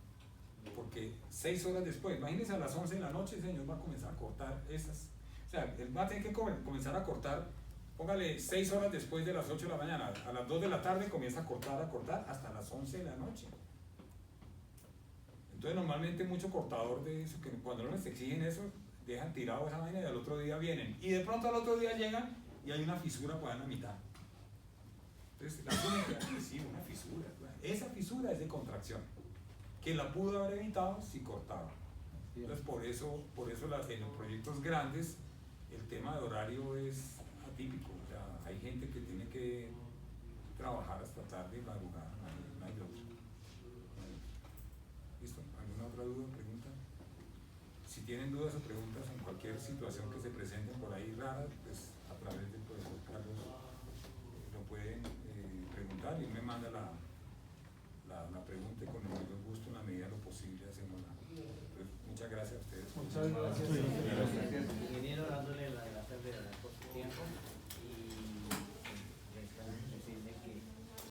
Porque 6 horas después, imagínense, a las 11 de la noche el señor va a comenzar a cortar esas, o sea, él va a tener que comenzar a cortar, póngale 6 horas después de las 8 de la mañana, a las 2 de la tarde comienza a cortar hasta las 11 de la noche. Entonces normalmente mucho cortador de eso, que cuando no les exigen eso, dejan tirado esa vaina y al otro día vienen, y de pronto al otro día llegan y hay una fisura por ahí en la mitad. Entonces la única, sí, una fisura, esa fisura es de contracción, que la pudo haber evitado si cortaba. Entonces por eso en los proyectos grandes el tema de horario es atípico, o sea, hay gente que tiene que trabajar hasta tarde y madrugar, no hay otro. ¿Listo? ¿Alguna otra duda o pregunta? Si tienen dudas o preguntas en cualquier situación que se presenten por ahí rara, pues a través del profesor Carlos lo pueden preguntar, y él me manda la pregunta, y con el mayor gusto, en la medida de lo posible, hacemos la. Pues, muchas gracias a ustedes. Muchas gracias. Ingeniero, dándole las gracias por su tiempo.